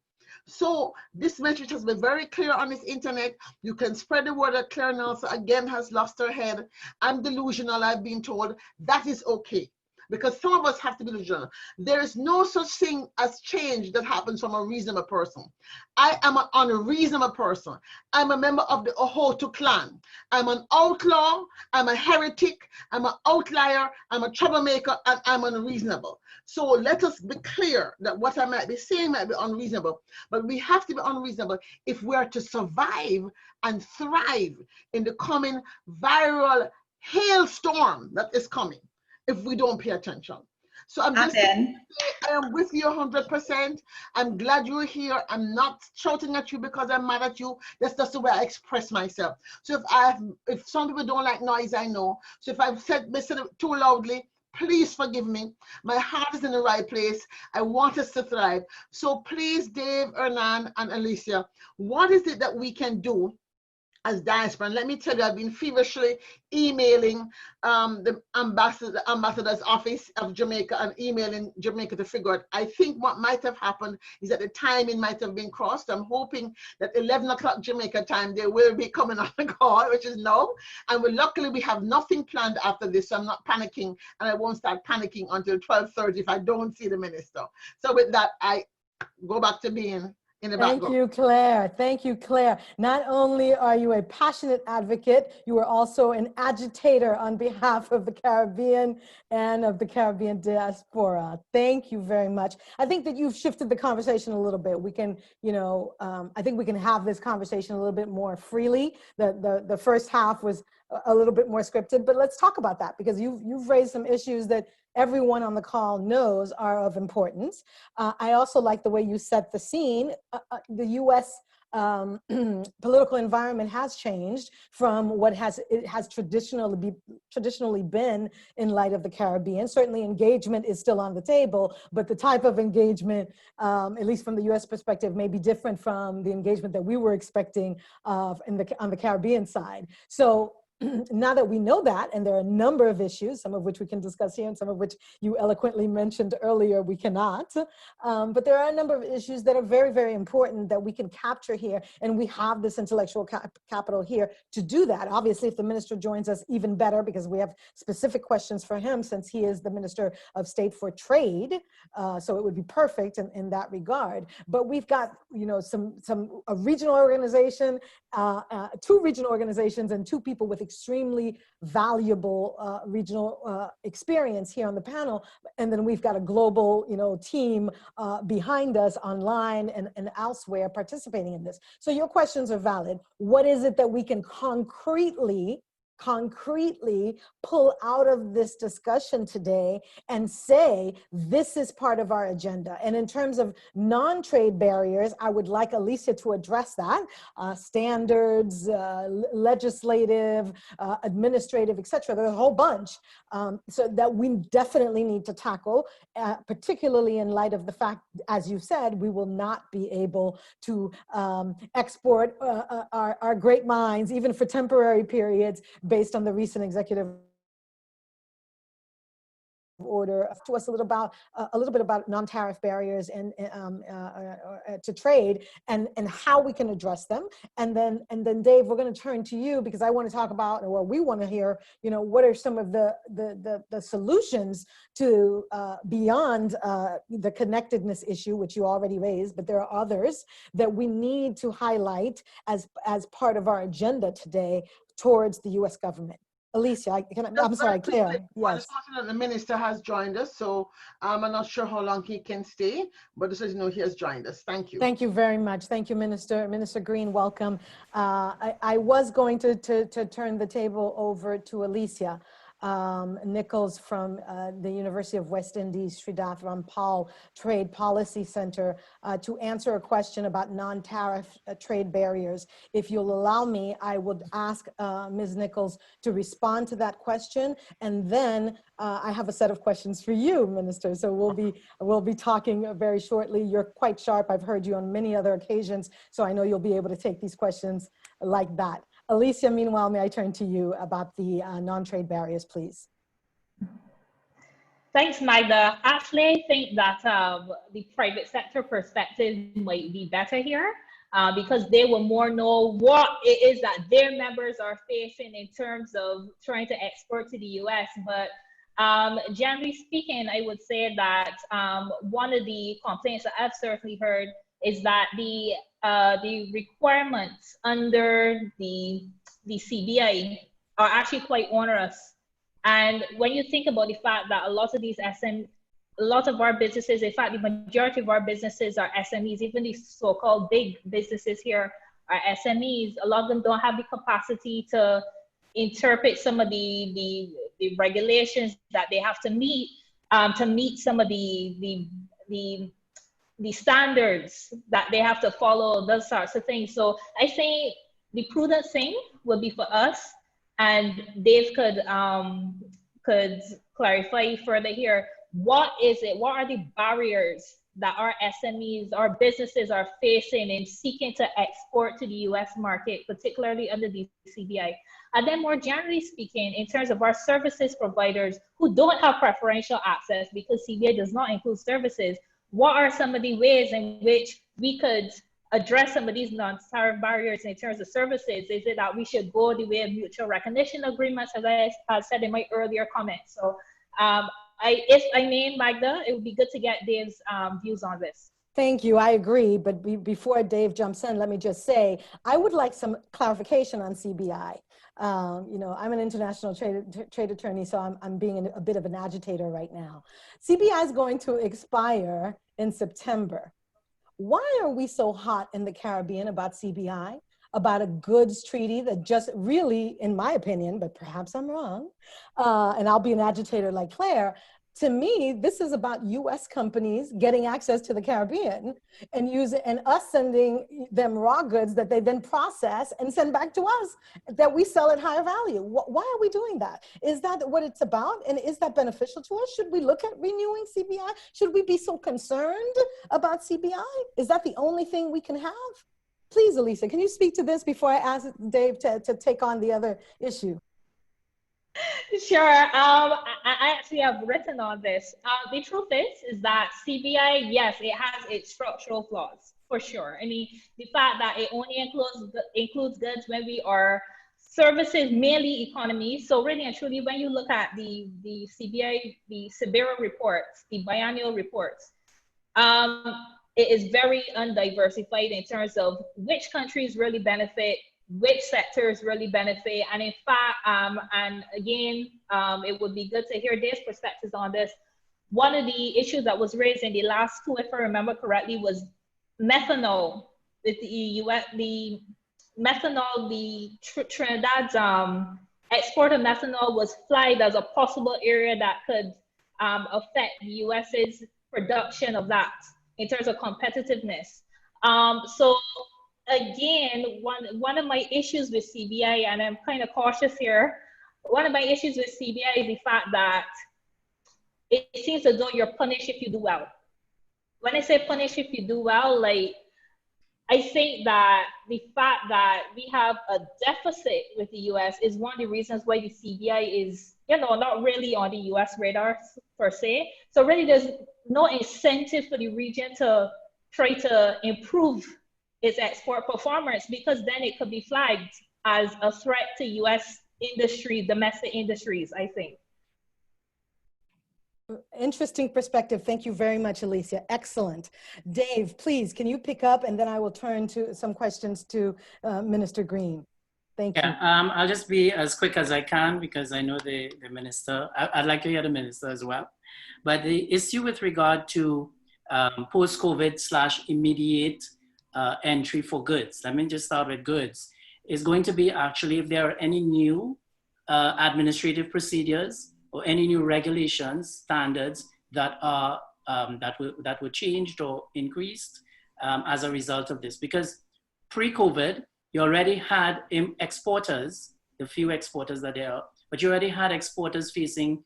So this message has been very clear on this internet. You can spread the word that Claire Nelson again has lost her head. I'm delusional, I've been told. That is okay, because some of us have to be delusional. There is no such thing as change that happens from a reasonable person. I am an unreasonable person. I'm a member of the Ohotu clan. I'm an outlaw, I'm a heretic, I'm an outlier, I'm a troublemaker, and I'm unreasonable. So let us be clear that what I might be saying might be unreasonable, but we have to be unreasonable if we are to survive and thrive in the coming viral hailstorm that is coming, if we don't pay attention. So I'm just saying, I am with you 100%. I'm glad you're here. I'm not shouting at you because I'm mad at you. That's just the way I express myself. So if some people don't like noise, I know. So if I've said it too loudly, please forgive me. My heart is in the right place. I want us to thrive. So please, Dav-Ernan and Alicia, what is it that we can do as diaspora? And let me tell you, I've been feverishly emailing the ambassador's office of Jamaica and emailing Jamaica to figure out. I think what might have happened is that the timing might have been crossed. I'm hoping that 11 o'clock Jamaica time, they will be coming on the call, which is now. And luckily we have nothing planned after this, so I'm not panicking, and I won't start panicking until 12:30 if I don't see the minister. So with that, I go back to being in the background. Thank you, Claire. Thank you, Claire. Not only are you a passionate advocate, you are also an agitator on behalf of the Caribbean and of the Caribbean diaspora. Thank you very much. I think that you've shifted the conversation a little bit. We can, I think we can have this conversation a little bit more freely. The first half was a little bit more scripted, but let's talk about that, because you've raised some issues that everyone on the call knows are of importance. I also like the way you set the scene. The U.S. political environment has changed from what it has traditionally been in light of the Caribbean. Certainly engagement is still on the table, but the type of engagement, at least from the US perspective, may be different from the engagement that we were expecting on the Caribbean side. So now that we know that, and there are a number of issues, some of which we can discuss here and some of which you eloquently mentioned earlier, we cannot. But there are a number of issues that are very, very important that we can capture here. And we have this intellectual capital here to do that. Obviously, if the minister joins us, even better, because we have specific questions for him since he is the Minister of State for Trade. So it would be perfect in that regard. But we've got, a regional organization, two regional organizations and two people with extremely valuable regional experience here on the panel. And then we've got a global, team behind us online and elsewhere participating in this. So your questions are valid. What is it that we can concretely pull out of this discussion today and say, this is part of our agenda? And in terms of non-trade barriers, I would like Alicia to address that. Standards, legislative, administrative, etc. There's a whole bunch so that we definitely need to tackle, particularly in light of the fact, as you said, we will not be able to export our great minds, even for temporary periods, based on the recent executive order. To us a little bit about non-tariff barriers and to trade and how we can address them. And then Dave, we're going to turn to you because I want to talk about, or we want to hear, what are some of the solutions to beyond the connectedness issue, which you already raised, but there are others that we need to highlight as part of our agenda today towards the U.S. government. Alicia, I'm sorry, Claire. Yes. The minister has joined us, so I'm not sure how long he can stay, but just so you know, he has joined us. Thank you. Thank you very much. Thank you, Minister. Minister Green, welcome. I was going to turn the table over to Alicia Nicholls from the University of West Indies, Sri Dav-Ernan Kowlessar Trade Policy Center to answer a question about non-tariff trade barriers. If you'll allow me, I would ask Ms. Nicholls to respond to that question, and then I have a set of questions for you, Minister. So we'll be talking very shortly. You're quite sharp. I've heard you on many other occasions, so I know you'll be able to take these questions like that. Alicia, meanwhile, may I turn to you about the non-trade barriers, please? Thanks, Magda. Actually, I think that the private sector perspective might be better here because they will more know what it is that their members are facing in terms of trying to export to the US. But generally speaking, I would say that one of the complaints that I've certainly heard is that the requirements under the CBI are actually quite onerous. And when you think about the fact that a lot of our businesses, in fact, the majority of our businesses are SMEs, even the so-called big businesses here are SMEs, a lot of them don't have the capacity to interpret some of the regulations that they have to meet some of the standards that they have to follow, those sorts of things. So I think the prudent thing would be for us, and Dave could clarify further here, what are the barriers that our SMEs, our businesses are facing in seeking to export to the US market, particularly under the CBI? And then more generally speaking, in terms of our services providers who don't have preferential access because CBI does not include services, what are some of the ways in which we could address some of these non-tariff barriers in terms of services? Is it that we should go the way of mutual recognition agreements, as I said in my earlier comments? So if I may, Magda, it would be good to get Dave's views on this. Thank you, I agree. But before Dave jumps in, let me just say, I would like some clarification on CBI. I'm an international trade attorney, so I'm being a bit of an agitator right now. CBI is going to expire in September. Why are we so hot in the Caribbean about CBI, about a goods treaty that just really, in my opinion, but perhaps I'm wrong, and I'll be an agitator like Claire, To me, this is about US companies getting access to the Caribbean and us sending them raw goods that they then process and send back to us that we sell at higher value. Why are we doing that? Is that what it's about? And is that beneficial to us? Should we look at renewing CBI? Should we be so concerned about CBI? Is that the only thing we can have? Please, Alicia, can you speak to this before I ask Dave to take on the other issue? Sure. I actually have written on this. The truth is that CBI, yes, it has its structural flaws for sure. I mean, the fact that it only includes goods when we are services, mainly economy. So really and truly, when you look at the CBI, the Sibera reports, the biannual reports, it is very undiversified in terms of which countries really benefit, which sectors really benefit. And in fact, and again, it would be good to hear Dave's perspectives on this. One of the issues that was raised in the last two, if I remember correctly, was methanol. The methanol, Trinidad's export of methanol was flagged as a possible area that could affect the US's production of that in terms of competitiveness. So again, one of my issues with CBI, and I'm kind of cautious here, one of my issues with CBI is the fact that it seems as though you're punished if you do well. When I say punish if you do well, like, I think that the fact that we have a deficit with the US is one of the reasons why the CBI is, not really on the US radar per se. So really there's no incentive for the region to try to improve its export performance, because then it could be flagged as a threat to US industry, domestic industries, I think. Interesting perspective. Thank you very much, Alicia. Excellent. Dave, please, can you pick up, and then I will turn to some questions to Minister Green. Thank you. I'll just be as quick as I can because I know the minister. I'd like to hear the minister as well. But the issue with regard to post-COVID / immediate entry for goods, let me just start with goods, is going to be actually if there are any new administrative procedures or any new regulations, standards that are that were changed or increased as a result of this. Because pre-COVID, you already had exporters, the few exporters that there are, but you already had exporters facing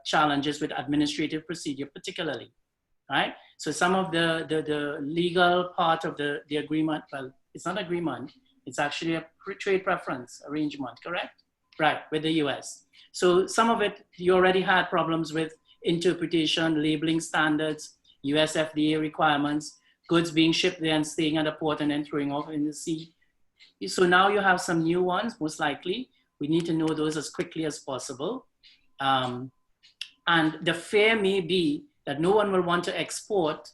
challenges with administrative procedure, particularly, right? So some of the legal part of the agreement, well, it's not agreement, it's actually a trade preference arrangement, correct? Right, with the US. So some of it, you already had problems with interpretation, labeling standards, US FDA requirements, goods being shipped there and staying at a port and then throwing off in the sea. So now you have some new ones, most likely. We need to know those as quickly as possible. And the fear may be that no one will want to export,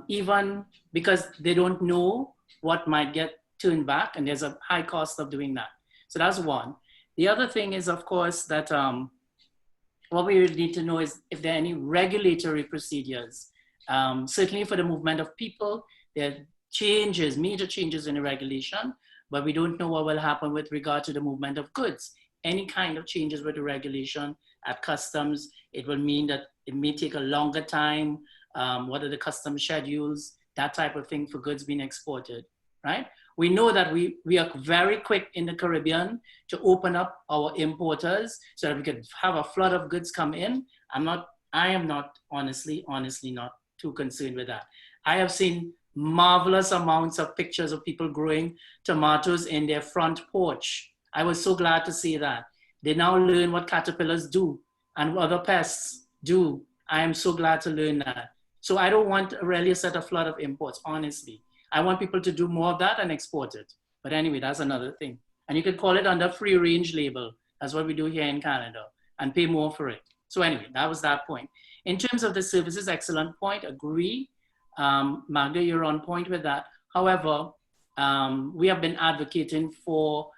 even because they don't know what might get turned back, and there's a high cost of doing that. So that's one. The other thing is, of course, that what we really need to know is if there are any regulatory procedures. Certainly for the movement of people, there are changes, major changes in the regulation, but we don't know what will happen with regard to the movement of goods. Any kind of changes with the regulation at customs, it will mean that it may take a longer time. What are the customs schedules, that type of thing for goods being exported, right? We know that we are very quick in the Caribbean to open up our importers so that we could have a flood of goods come in. I am not honestly not too concerned with that. I have seen marvelous amounts of pictures of people growing tomatoes in their front porch. I was so glad to see that. They now learn what caterpillars do and what other pests do. I am so glad to learn that. So I don't want really a set of flood of imports, honestly. I want people to do more of that and export it. But anyway, that's another thing. And you could call it under free range label. That's what we do here in Canada, and pay more for it. So anyway, that was that point. In terms of the services, excellent point, agree. Magda, you're on point with that. However, we have been advocating for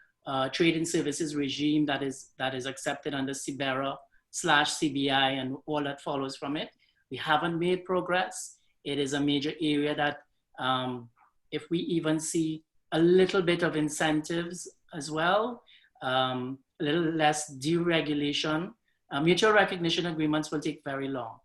trade and services regime that is accepted under Sibera / CBI and all that follows from it. We haven't made progress. It is a major area that if we even see a little bit of incentives as well, a little less deregulation, Mutual recognition agreements will take very long.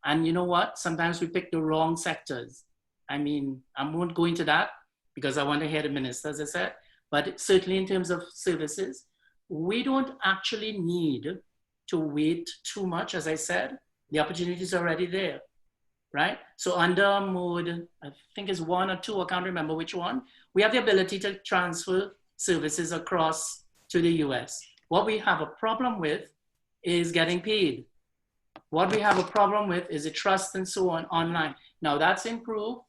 And you know what? Sometimes we pick the wrong sectors. I mean, I won't go into that because I want to hear the minister, as I said, but certainly in terms of services, we don't actually need to wait too much. As I said, the opportunities are already there, right? So under mode, I think it's 1 or 2, I can't remember which one, we have the ability to transfer services across to the US. What we have a problem with is getting paid. What we have a problem with is the trust and so on online. Now that's improved,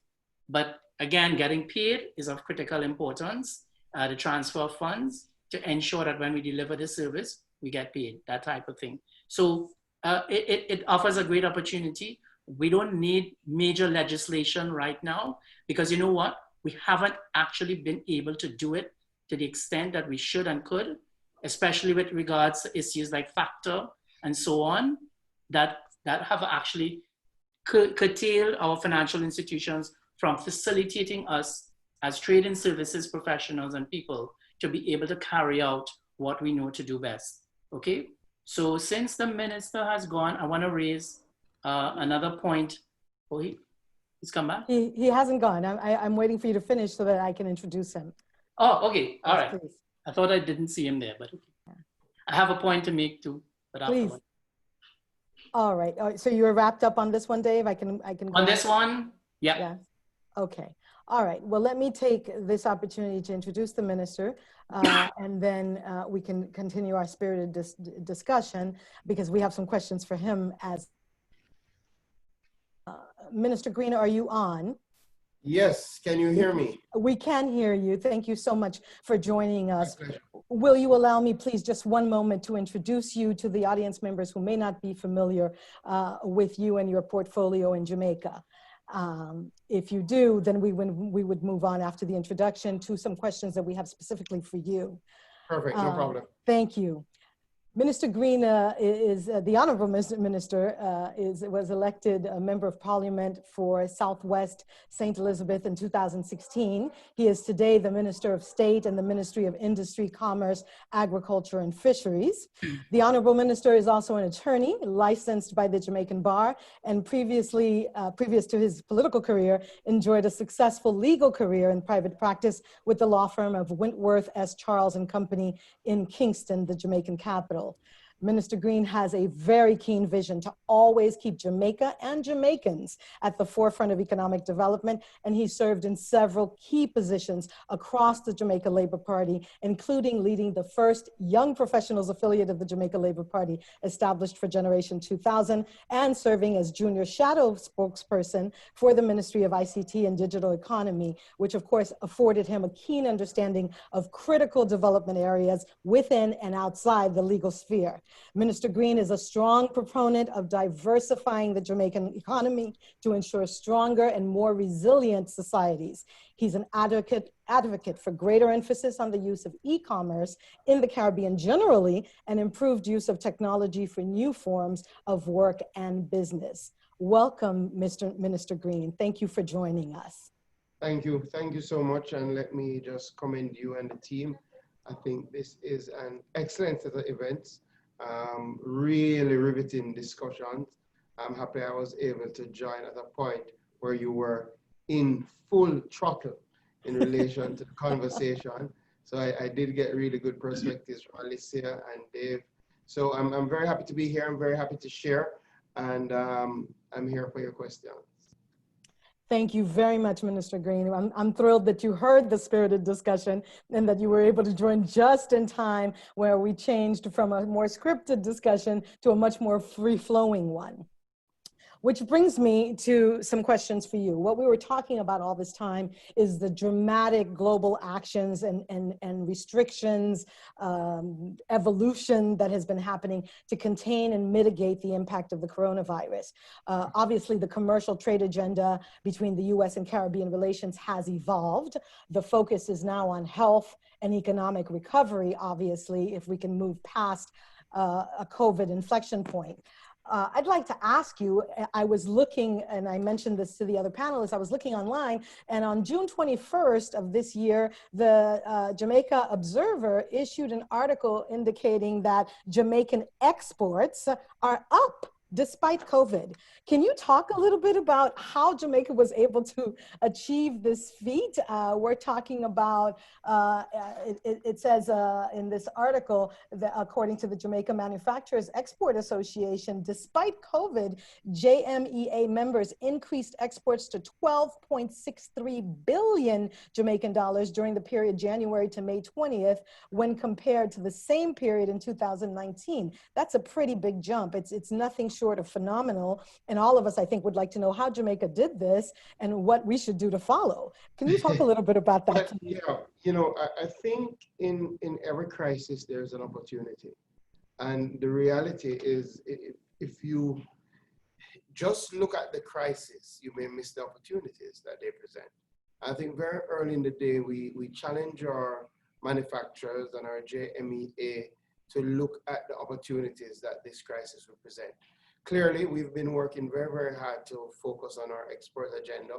but again, getting paid is of critical importance. The transfer of funds to ensure that when we deliver the service, we get paid, that type of thing. So it offers a great opportunity. We don't need major legislation right now because you know what? We haven't actually been able to do it to the extent that we should and could, especially with regards to issues like FACTA and so on, that have actually curtailed our financial institutions from facilitating us as trade and services professionals and people to be able to carry out what we know to do best, okay? So since the minister has gone, I want to raise another point. Oh, he's come back? He hasn't gone. I'm waiting for you to finish so that I can introduce him. Oh, okay, all right. Please. I thought I didn't see him there, but okay. Yeah. I have a point to make too, but please. All right, so you're wrapped up on this one, Dave? I can on this one? Yeah. Yeah. Okay. All right. Well, let me take this opportunity to introduce the minister, and then we can continue our spirited discussion because we have some questions for him as Minister Green, are you on? Yes. Can you hear me? We can hear you. Thank you so much for joining us. Will you allow me, please, just one moment to introduce you to the audience members who may not be familiar with you and your portfolio in Jamaica? If you do, then we would move on after the introduction to some questions that we have specifically for you. Perfect, no problem. Thank you. Minister Green is the Honorable Minister was elected a Member of Parliament for Southwest St. Elizabeth in 2016. He is today the Minister of State in the Ministry of Industry, Commerce, Agriculture, and Fisheries. The Honorable Minister is also an attorney licensed by the Jamaican Bar and previous to his political career, enjoyed a successful legal career in private practice with the law firm of Wentworth S. Charles and Company in Kingston, the Jamaican capital. Minister Green has a very keen vision to always keep Jamaica and Jamaicans at the forefront of economic development, and he served in several key positions across the Jamaica Labour Party, including leading the first young professionals affiliate of the Jamaica Labour Party established for Generation 2000, and serving as junior shadow spokesperson for the Ministry of ICT and Digital Economy, which of course afforded him a keen understanding of critical development areas within and outside the legal sphere. Minister Green is a strong proponent of diversifying the Jamaican economy to ensure stronger and more resilient societies. He's an advocate for greater emphasis on the use of e-commerce in the Caribbean generally and improved use of technology for new forms of work and business. Welcome, Minister Green. Thank you for joining us. Thank you so much, and let me just commend you and the team. I think this is an excellent set of events. Really riveting discussions. I'm happy I was able to join at a point where you were in full throttle in relation to the conversation. So I did get really good perspectives from Alicia and Dave. So I'm very happy to be here. I'm very happy to share, and I'm here for your questions. Thank you very much, Minister Green. I'm thrilled that you heard the spirited discussion and that you were able to join just in time where we changed from a more scripted discussion to a much more free-flowing one. Which brings me to some questions for you. What we were talking about all this time is the dramatic global actions and restrictions, evolution that has been happening to contain and mitigate the impact of the coronavirus. Obviously, the commercial trade agenda between the US and Caribbean relations has evolved. The focus is now on health and economic recovery, obviously, if we can move past a COVID inflection point. I'd like to ask you, I was looking, and I mentioned this to the other panelists, I was looking online, and on June 21st of this year, the Jamaica Observer issued an article indicating that Jamaican exports are up despite COVID. Can you talk a little bit about how Jamaica was able to achieve this feat? We're talking about, it says in this article that according to the Jamaica Manufacturers Export Association, despite COVID, JMEA members increased exports to 12.63 billion Jamaican dollars during the period January to May 20th, when compared to the same period in 2019. That's a pretty big jump. It's nothing short of phenomenal. And all of us, I think, would like to know how Jamaica did this and what we should do to follow. Can you talk a little bit about that? Yeah, you know, I think in every crisis, there's an opportunity. And the reality is, if you just look at the crisis, you may miss the opportunities that they present. I think very early in the day, we challenge our manufacturers and our JMEA to look at the opportunities that this crisis will present. Clearly, we've been working very, very hard to focus on our export agenda.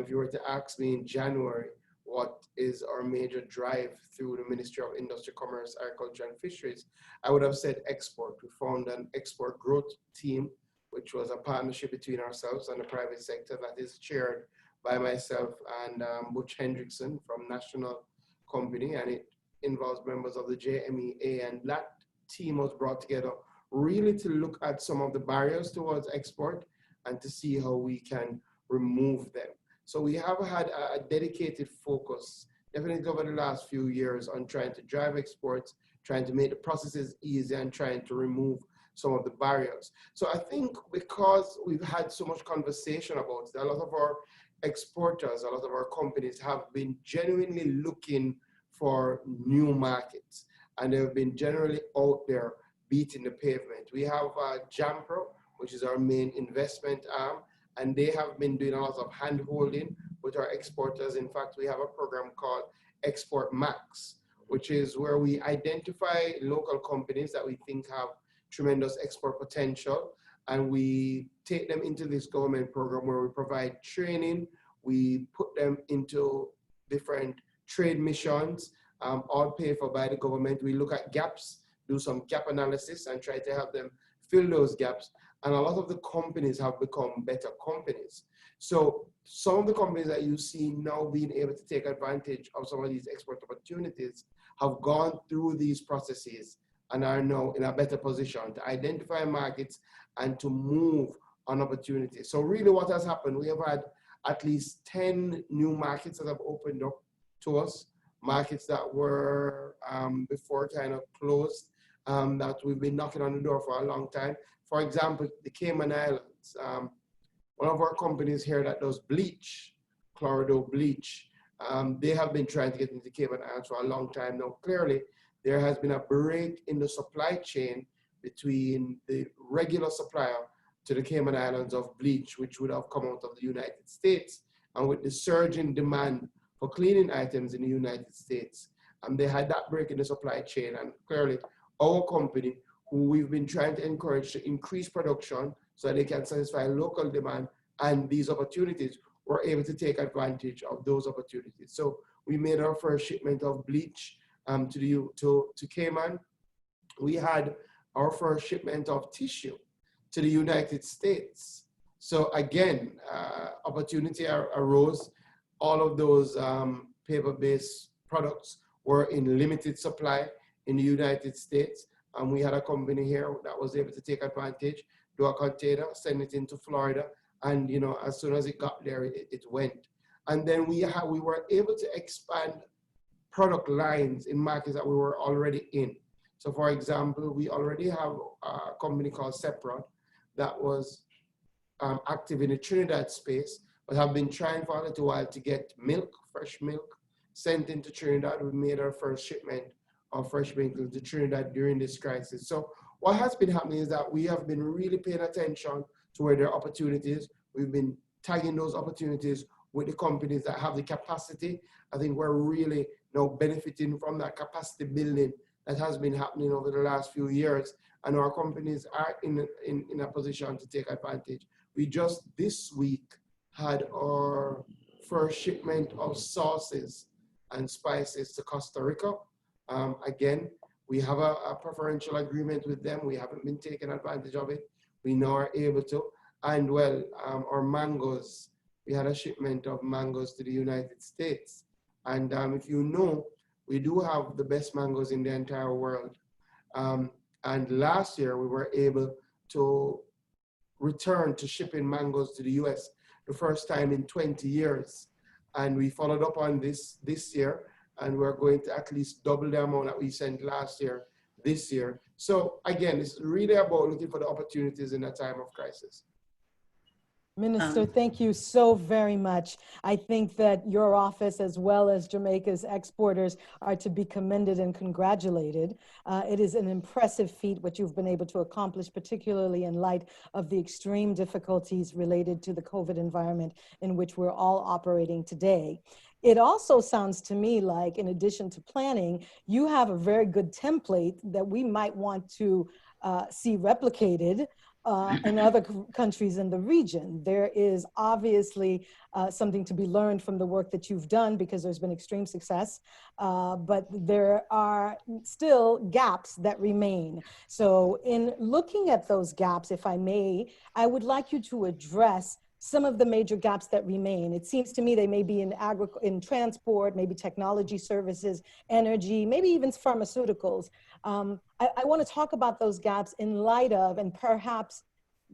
If you were to ask me in January, what is our major drive through the Ministry of Industry, Commerce, Agriculture and Fisheries, I would have said export. We formed an export growth team, which was a partnership between ourselves and the private sector that is chaired by myself and Butch Hendrickson from National Company, and it involves members of the JMEA, and that team was brought together really to look at some of the barriers towards export and to see how we can remove them. So we have had a dedicated focus, definitely over the last few years, on trying to drive exports, trying to make the processes easier and trying to remove some of the barriers. So I think because we've had so much conversation about it, a lot of our exporters, a lot of our companies have been genuinely looking for new markets, and they've been generally out there beating the pavement. We have Jampro, which is our main investment arm, and they have been doing a lot of hand-holding with our exporters. In fact, we have a program called Export Max, which is where we identify local companies that we think have tremendous export potential, and we take them into this government program where we provide training, we put them into different trade missions, all paid for by the government. We look at gaps, do some gap analysis and try to help them fill those gaps. And a lot of the companies have become better companies. So some of the companies that you see now being able to take advantage of some of these export opportunities have gone through these processes and are now in a better position to identify markets and to move on opportunities. So really what has happened, we have had at least 10 new markets that have opened up to us, markets that were before kind of closed, that we've been knocking on the door for a long time. For example, the Cayman Islands, one of our companies here that does bleach, Chlorido bleach, they have been trying to get into the Cayman Islands for a long time now. Clearly, there has been a break in the supply chain between the regular supplier to the Cayman Islands of bleach, which would have come out of the United States, and with the surge in demand for cleaning items in the United States, they had that break in the supply chain. And clearly, our company, who we've been trying to encourage to increase production so that they can satisfy local demand and these opportunities, were able to take advantage of those opportunities. So we made our first shipment of bleach to Cayman. We had our first shipment of tissue to the United States. So again, opportunity arose. All of those paper-based products were in limited supply in the United States. And we had a company here that was able to take advantage, do a container, send it into Florida. And you know, as soon as it got there, it went. And then we were able to expand product lines in markets that we were already in. So for example, we already have a company called Sepron that was active in the Trinidad space, but have been trying for a little while to get milk, fresh milk, sent into Trinidad. We made our first shipment of fresh milk to Trinidad during this crisis. So what has been happening is that we have been really paying attention to where there are opportunities. We've been tagging those opportunities with the companies that have the capacity. I think we're really now benefiting from that capacity building that has been happening over the last few years. and our companies are in a position to take advantage. We just this week had our first shipment of sauces and spices to Costa Rica. Again, we have a preferential agreement with them. We haven't been taking advantage of it. We now are able to. And well, our mangoes, we had a shipment of mangoes to the United States. And if you know, we do have the best mangoes in the entire world. And last year we were able to return to shipping mangoes to the US the first time in 20 years. And we followed up on this year, and we're going to at least double the amount that we sent last year, this year. So again, it's really about looking for the opportunities in a time of crisis. Minister, thank you so very much. I think that your office, as well as Jamaica's exporters, are to be commended and congratulated. It is an impressive feat what you've been able to accomplish, particularly in light of the extreme difficulties related to the COVID environment in which we're all operating today. It also sounds to me like, in addition to planning, you have a very good template that we might want to see replicated in other countries in the region. There is obviously something to be learned from the work that you've done, because there's been extreme success, but there are still gaps that remain. So in looking at those gaps, if I may, I would like you to address some of the major gaps that remain. It seems to me they may be in transport, maybe technology services, energy, maybe even pharmaceuticals. I want to talk about those gaps in light of, and perhaps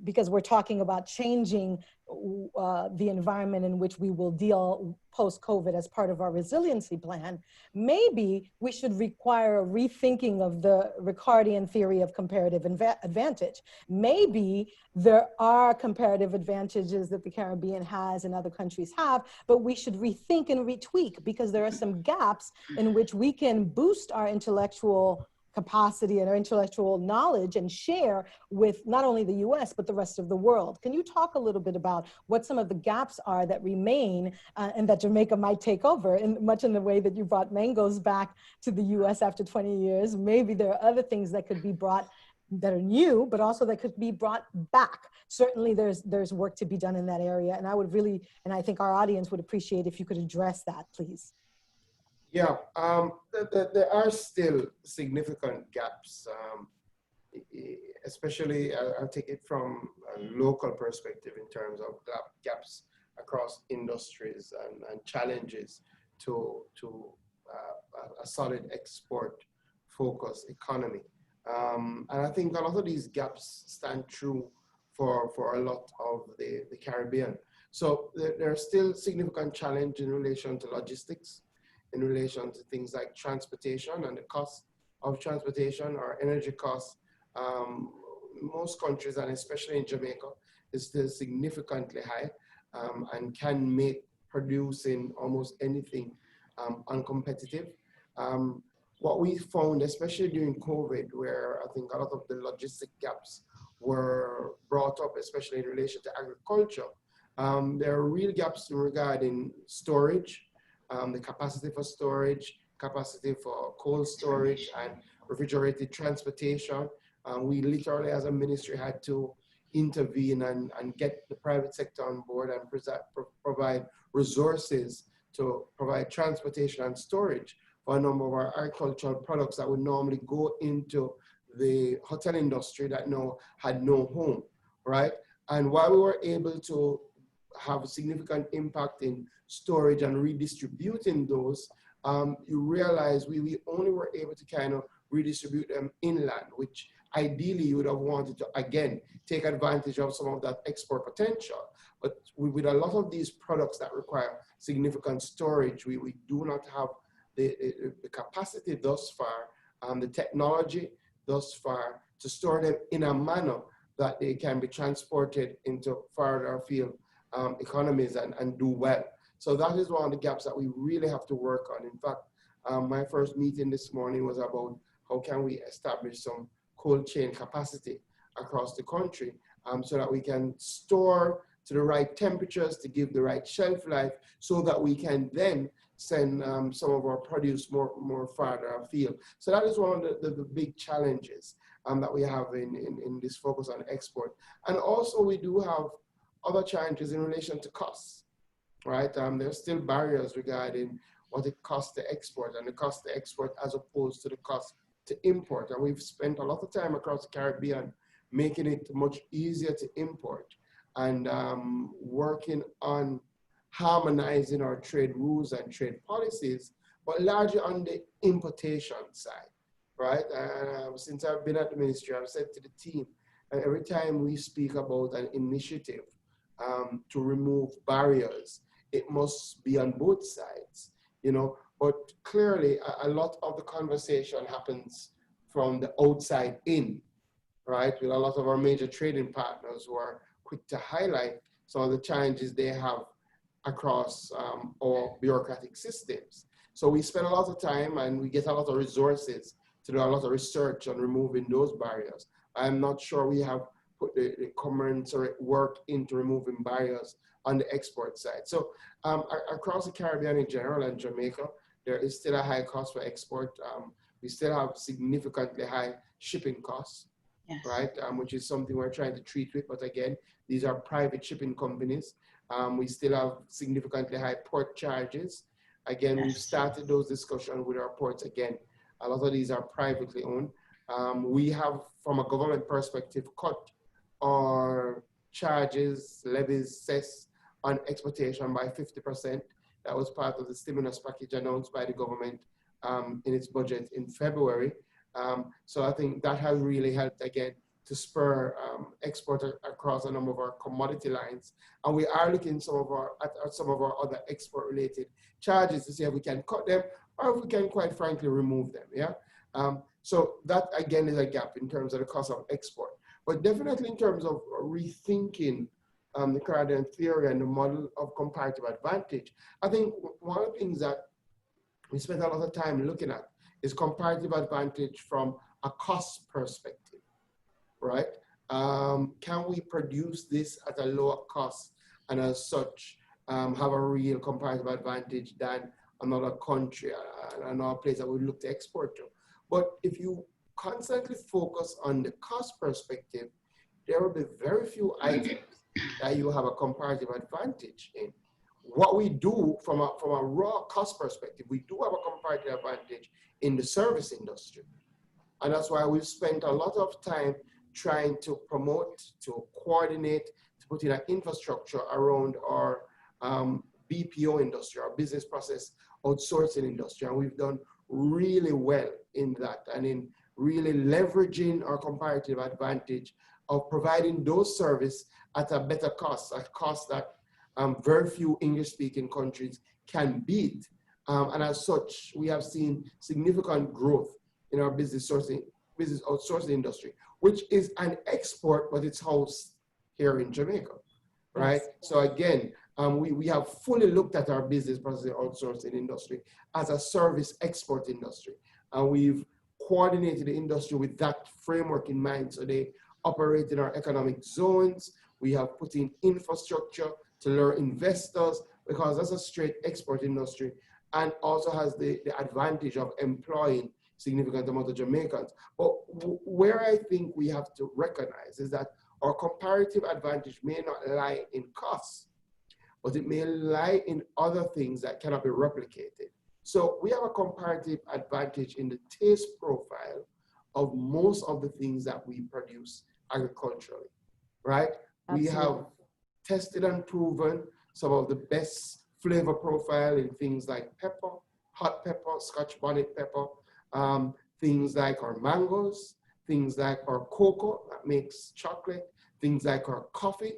because we're talking about changing the environment in which we will deal post-COVID as part of our resiliency plan, maybe we should require a rethinking of the Ricardian theory of comparative advantage. Maybe there are comparative advantages that the Caribbean has and other countries have, but we should rethink and retweak, because there are some gaps in which we can boost our intellectual capacity and our intellectual knowledge and share with not only the US, but the rest of the world. Can you talk a little bit about what some of the gaps are that remain and that Jamaica might take over, much in the way that you brought mangoes back to the US after 20 years? Maybe there are other things that could be brought that are new, but also that could be brought back. Certainly there's work to be done in that area. And I would really, and I think our audience would appreciate if you could address that, please. Yeah, there are still significant gaps, especially I'll take it from a local perspective in terms of gaps across industries and challenges to a solid export-focused economy. And I think a lot of these gaps stand true for a lot of the Caribbean. So there are still significant challenges in relation to logistics, in relation to things like transportation and the cost of transportation or energy costs. Most countries, and especially in Jamaica, is still significantly high and can make producing almost anything uncompetitive. What we found, especially during COVID, where I think a lot of the logistic gaps were brought up, especially in relation to agriculture, there are real gaps regarding storage, the capacity for storage, capacity for cold storage, and refrigerated transportation. We literally, as a ministry, had to intervene and get the private sector on board and provide resources to provide transportation and storage for a number of our agricultural products that would normally go into the hotel industry that now had no home, right? And while we were able to have a significant impact in storage and redistributing those, you realize we only were able to kind of redistribute them inland, which ideally you would have wanted to, again, take advantage of some of that export potential. But with a lot of these products that require significant storage, we do not have the capacity thus far, the technology thus far to store them in a manner that they can be transported into further afield economies and do well. So that is one of the gaps that we really have to work on. In fact, my first meeting this morning was about how can we establish some cold chain capacity across the country so that we can store to the right temperatures to give the right shelf life so that we can then send some of our produce more farther afield. So that is one of the big challenges. that we have in this focus on export. And also we do have other challenges in relation to costs, right? There's still barriers regarding what it costs to export and the cost to export as opposed to the cost to import. And we've spent a lot of time across the Caribbean making it much easier to import and working on harmonizing our trade rules and trade policies, but largely on the importation side, right? Since I've been at the ministry, I've said to the team, every time we speak about an initiative to remove barriers, it must be on both sides, you know, but clearly a lot of the conversation happens from the outside in, right? With a lot of our major trading partners who are quick to highlight some of the challenges they have across our bureaucratic systems. So we spend a lot of time and we get a lot of resources to do a lot of research on removing those barriers. I'm not sure we have put the commensurate work into removing barriers on the export side. So across the Caribbean in general and Jamaica, there is still a high cost for export. We still have significantly high shipping costs, yes, right? Which is something we're trying to treat with, but again, these are private shipping companies. We still have significantly high port charges. Again, yes, we've started those discussions with our ports. Again, a lot of these are privately owned. We have, from a government perspective, cut our charges, levies, cess on exportation by 50%. That was part of the stimulus package announced by the government in its budget in February. So I think that has really helped, again, to spur export across a number of our commodity lines. And we are looking at some of our other export-related charges to see if we can cut them or if we can, quite frankly, remove them, yeah? So that, again, is a gap in terms of the cost of export. But definitely in terms of rethinking the Caribbean theory and the model of comparative advantage, I think one of the things that we spent a lot of time looking at is comparative advantage from a cost perspective, right? Can we produce this at a lower cost and as such have a real comparative advantage than another country, another place that we look to export to? But if you constantly focus on the cost perspective, there will be very few items that you have a comparative advantage in. What we do from a raw cost perspective, we do have a comparative advantage in the service industry. And that's why we've spent a lot of time trying to promote, to coordinate, to put in an infrastructure around our BPO industry, our business process outsourcing industry. And we've done really well in that and in really leveraging our comparative advantage of providing those services at a better cost, a cost that very few English-speaking countries can beat. And as such, we have seen significant growth in our business outsourcing industry, which is an export, but it's housed here in Jamaica, right? Yes. So again, we have fully looked at our business process outsourcing industry as a service export industry. And we've coordinated the industry with that framework in mind. So they operate in our economic zones. We have put in infrastructure to lure investors because that's a straight export industry and also has the advantage of employing significant amount of Jamaicans. But where I think we have to recognize is that our comparative advantage may not lie in costs, but it may lie in other things that cannot be replicated. So we have a comparative advantage in the taste profile of most of the things that we produce agriculturally, right? Absolutely. We have tested and proven some of the best flavor profile in things like pepper, hot pepper, Scotch bonnet pepper, things like our mangoes, things like our cocoa that makes chocolate, things like our coffee,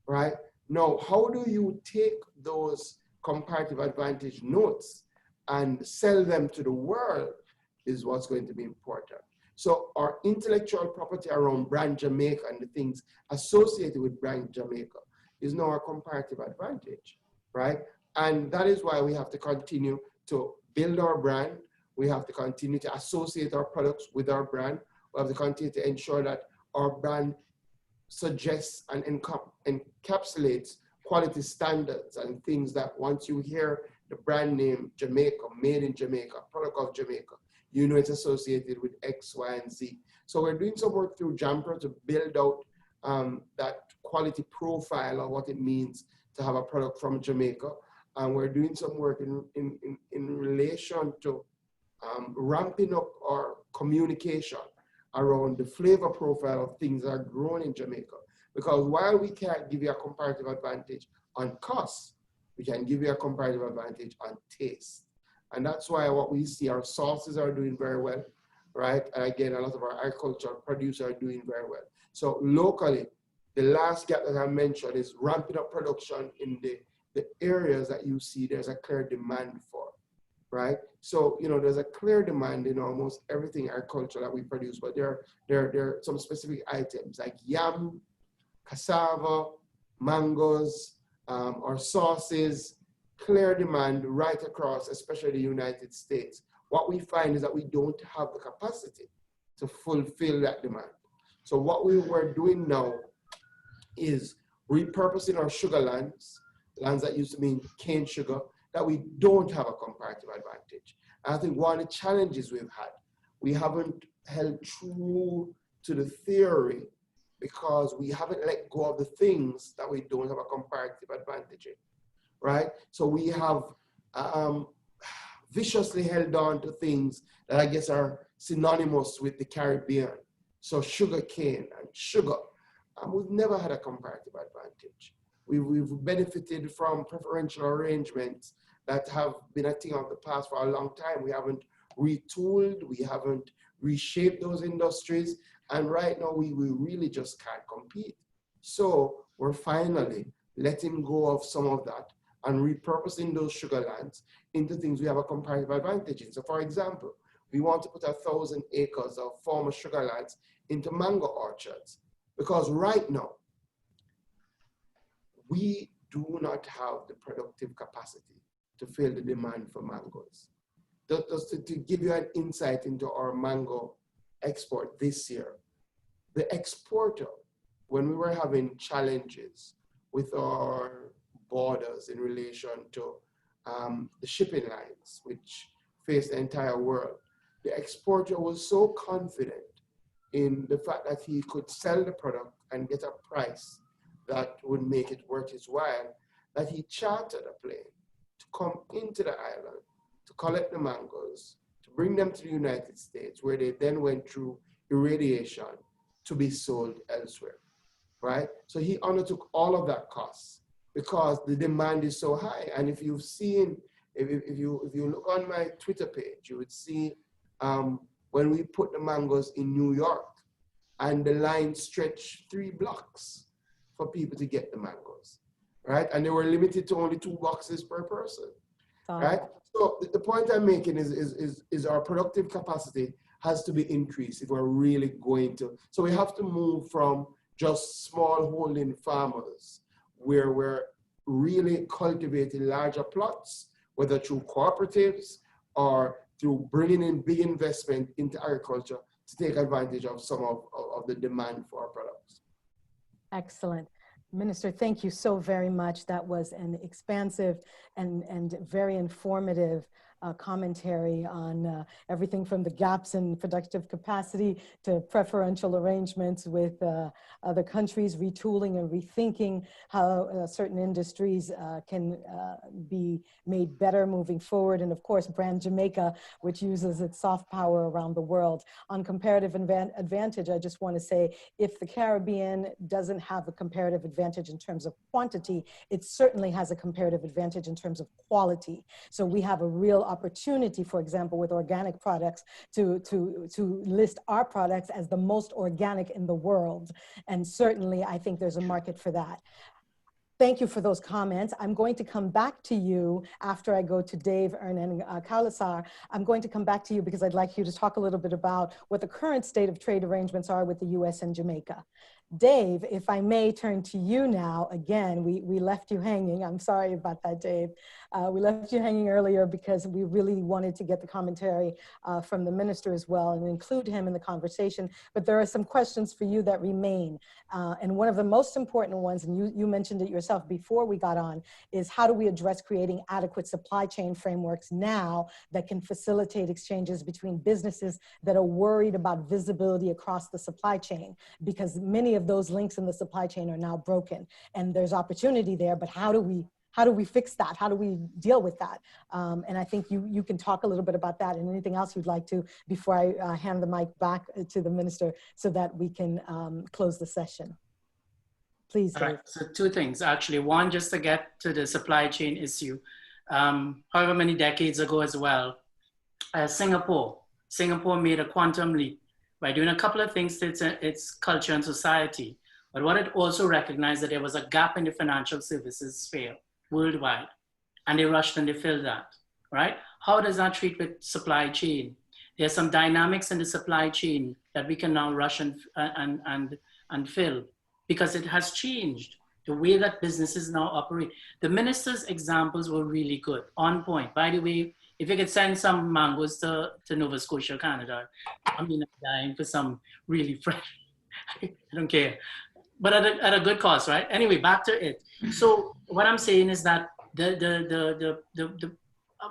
right? Now, how do you take those comparative advantage notes and sell them to the world is what's going to be important. So our intellectual property around brand Jamaica and the things associated with brand Jamaica is now our comparative advantage, right? And that is why we have to continue to build our brand. We have to continue to associate our products with our brand. We have to continue to ensure that our brand suggests and encapsulates quality standards and things that once you hear the brand name Jamaica, made in Jamaica, product of Jamaica, you know it's associated with X, Y, and Z. So we're doing some work through Jumper to build out that quality profile of what it means to have a product from Jamaica. And we're doing some work in relation to ramping up our communication around the flavor profile of things that are grown in Jamaica. Because while we can't give you a comparative advantage on cost, we can give you a comparative advantage on taste. And that's why what we see, our sauces are doing very well, right? And again, a lot of our agricultural producers are doing very well. So locally, the last gap that I mentioned is ramping up production in the areas that you see there's a clear demand for, right? So, you know, there's a clear demand in almost everything agriculture that we produce, but there are some specific items like yam, cassava, mangoes, or sauces, clear demand right across, especially the United States. What we find is that we don't have the capacity to fulfill that demand. So what we were doing now is repurposing our sugar lands that used to mean cane sugar, that we don't have a comparative advantage. And I think one of the challenges we've had, we haven't held true to the theory because we haven't let go of the things that we don't have a comparative advantage in, right? So we have viciously held on to things that I guess are synonymous with the Caribbean. So sugar cane and sugar. We've never had a comparative advantage. We've benefited from preferential arrangements that have been a thing of the past for a long time. We haven't retooled, we haven't reshaped those industries, and right now we really just can't compete. So we're finally letting go of some of that and repurposing those sugar lands into things we have a comparative advantage in. So for example, we want to put 1,000 acres of former sugar lands into mango orchards, because right now, we do not have the productive capacity to fill the demand for mangoes. Just to give you an insight into our mango export this year, the exporter, when we were having challenges with our borders in relation to the shipping lines, which face the entire world, the exporter was so confident in the fact that he could sell the product and get a price that would make it worth his while, that he chartered a plane to come into the island, to collect the mangoes, to bring them to the United States, where they then went through irradiation to be sold elsewhere, right? So he undertook all of that cost because the demand is so high. And if you've seen, if you look on my Twitter page, you would see when we put the mangoes in New York, and the line stretched 3 blocks for people to get the mangoes, right? And they were limited to only 2 boxes per person, right? So the point I'm making is our productive capacity has to be increased if we're really going to. So we have to move from just small holding farmers, where we're really cultivating larger plots, whether through cooperatives or through bringing in big investment into agriculture to take advantage of some of the demand for our products. Excellent. Minister, thank you so very much. That was an expansive and very informative commentary on everything from the gaps in productive capacity to preferential arrangements with other countries, retooling and rethinking how certain industries can be made better moving forward. And of course, Brand Jamaica, which uses its soft power around the world. On comparative advantage, I just want to say, if the Caribbean doesn't have a comparative advantage in terms of quantity, it certainly has a comparative advantage in terms of quality. So we have a real opportunity, for example, with organic products to list our products as the most organic in the world. And certainly, I think there's a market for that. Thank you for those comments. I'm going to come back to you after I go to Dav-Ernan Kowlessar. I'm going to come back to you because I'd like you to talk a little bit about what the current state of trade arrangements are with the US and Jamaica. Dave, if I may turn to you now, again, we left you hanging. I'm sorry about that, Dave. We left you hanging earlier because we really wanted to get the commentary from the minister as well and include him in the conversation. But there are some questions for you that remain. And one of the most important ones, and you mentioned it yourself before we got on, is how do we address creating adequate supply chain frameworks now that can facilitate exchanges between businesses that are worried about visibility across the supply chain? Because many of those links in the supply chain are now broken, and there's opportunity there, but how do we fix that? How do we deal with that? And I think you can talk a little bit about that and anything else you'd like to before I hand the mic back to the minister so that we can close the session. Please, Dave. Right, so two things, actually. One, just to get to the supply chain issue. However many decades ago as well, Singapore made a quantum leap by doing a couple of things to its culture and society. But what it also recognized that there was a gap in the financial services sphere worldwide, and they rushed and they filled that, right? How does that treat with supply chain? There's some dynamics in the supply chain that we can now rush and fill, because it has changed the way that businesses now operate. The minister's examples were really good, on point. By the way, if you could send some mangoes to Nova Scotia, Canada, I mean, I'm dying for some really fresh, I don't care, but at a good cost, right? Anyway, back to it. So what I'm saying is that the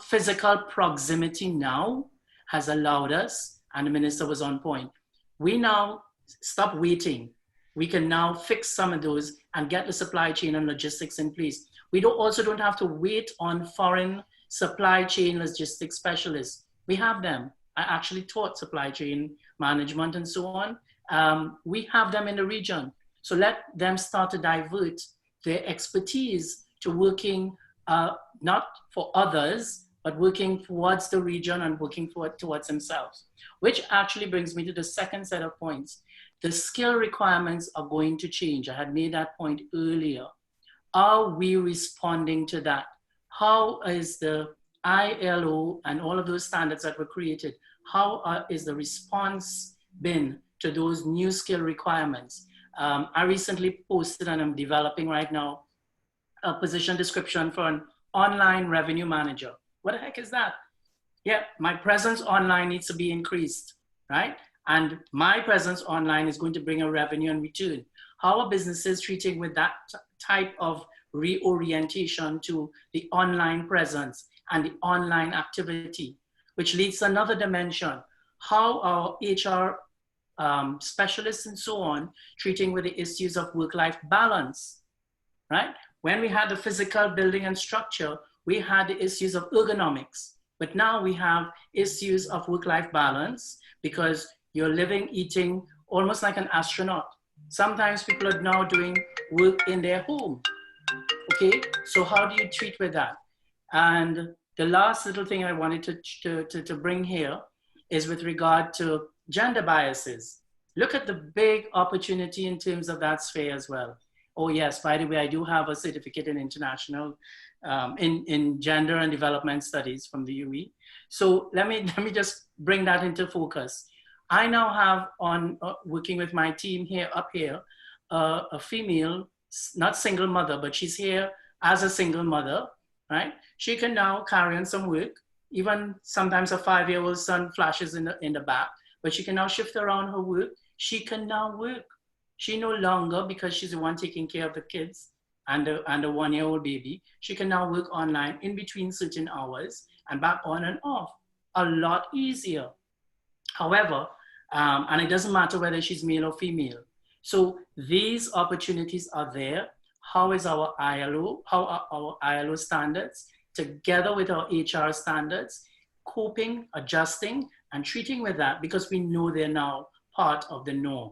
physical proximity now has allowed us, and the minister was on point, we now stop waiting. We can now fix some of those and get the supply chain and logistics in place. We also don't have to wait on foreign supply chain logistics specialists. We have them. I actually taught supply chain management and so on. We have them in the region. So let them start to divert their expertise to working not for others, but working towards the region and working towards themselves. Which actually brings me to the second set of points. The skill requirements are going to change. I had made that point earlier. Are we responding to that? How is the ILO and all of those standards that were created, how is the response been to those new skill requirements? I recently posted, and I'm developing right now, a position description for an online revenue manager. What the heck is that? Yeah, my presence online needs to be increased, right? And my presence online is going to bring a revenue and return. How are businesses treating with that type of reorientation to the online presence and the online activity, which leads to another dimension. How are HR specialists and so on treating with the issues of work-life balance, right? When we had the physical building and structure, we had the issues of ergonomics, but now we have issues of work-life balance because you're living, eating almost like an astronaut. Sometimes people are now doing work in their home. Okay, so how do you treat with that? And the last little thing I wanted to bring here is with regard to gender biases. Look at the big opportunity in terms of that sphere as well. Oh yes, by the way, I do have a certificate in international, in gender and development studies from the UE. So let me just bring that into focus. I now have on working with my team here, up here, a female, not single mother, but she's here as a single mother, right? She can now carry on some work. Even sometimes a 5-year-old son flashes in the back, but she can now shift around her work. She can now work. She no longer, because she's the one taking care of the kids and the 1-year-old baby, she can now work online in between certain hours and back on and off. A lot easier. However, and it doesn't matter whether she's male or female. So these opportunities are there. How is our ILO, how are our ILO standards together with our HR standards, coping, adjusting, and treating with that, because we know they're now part of the norm.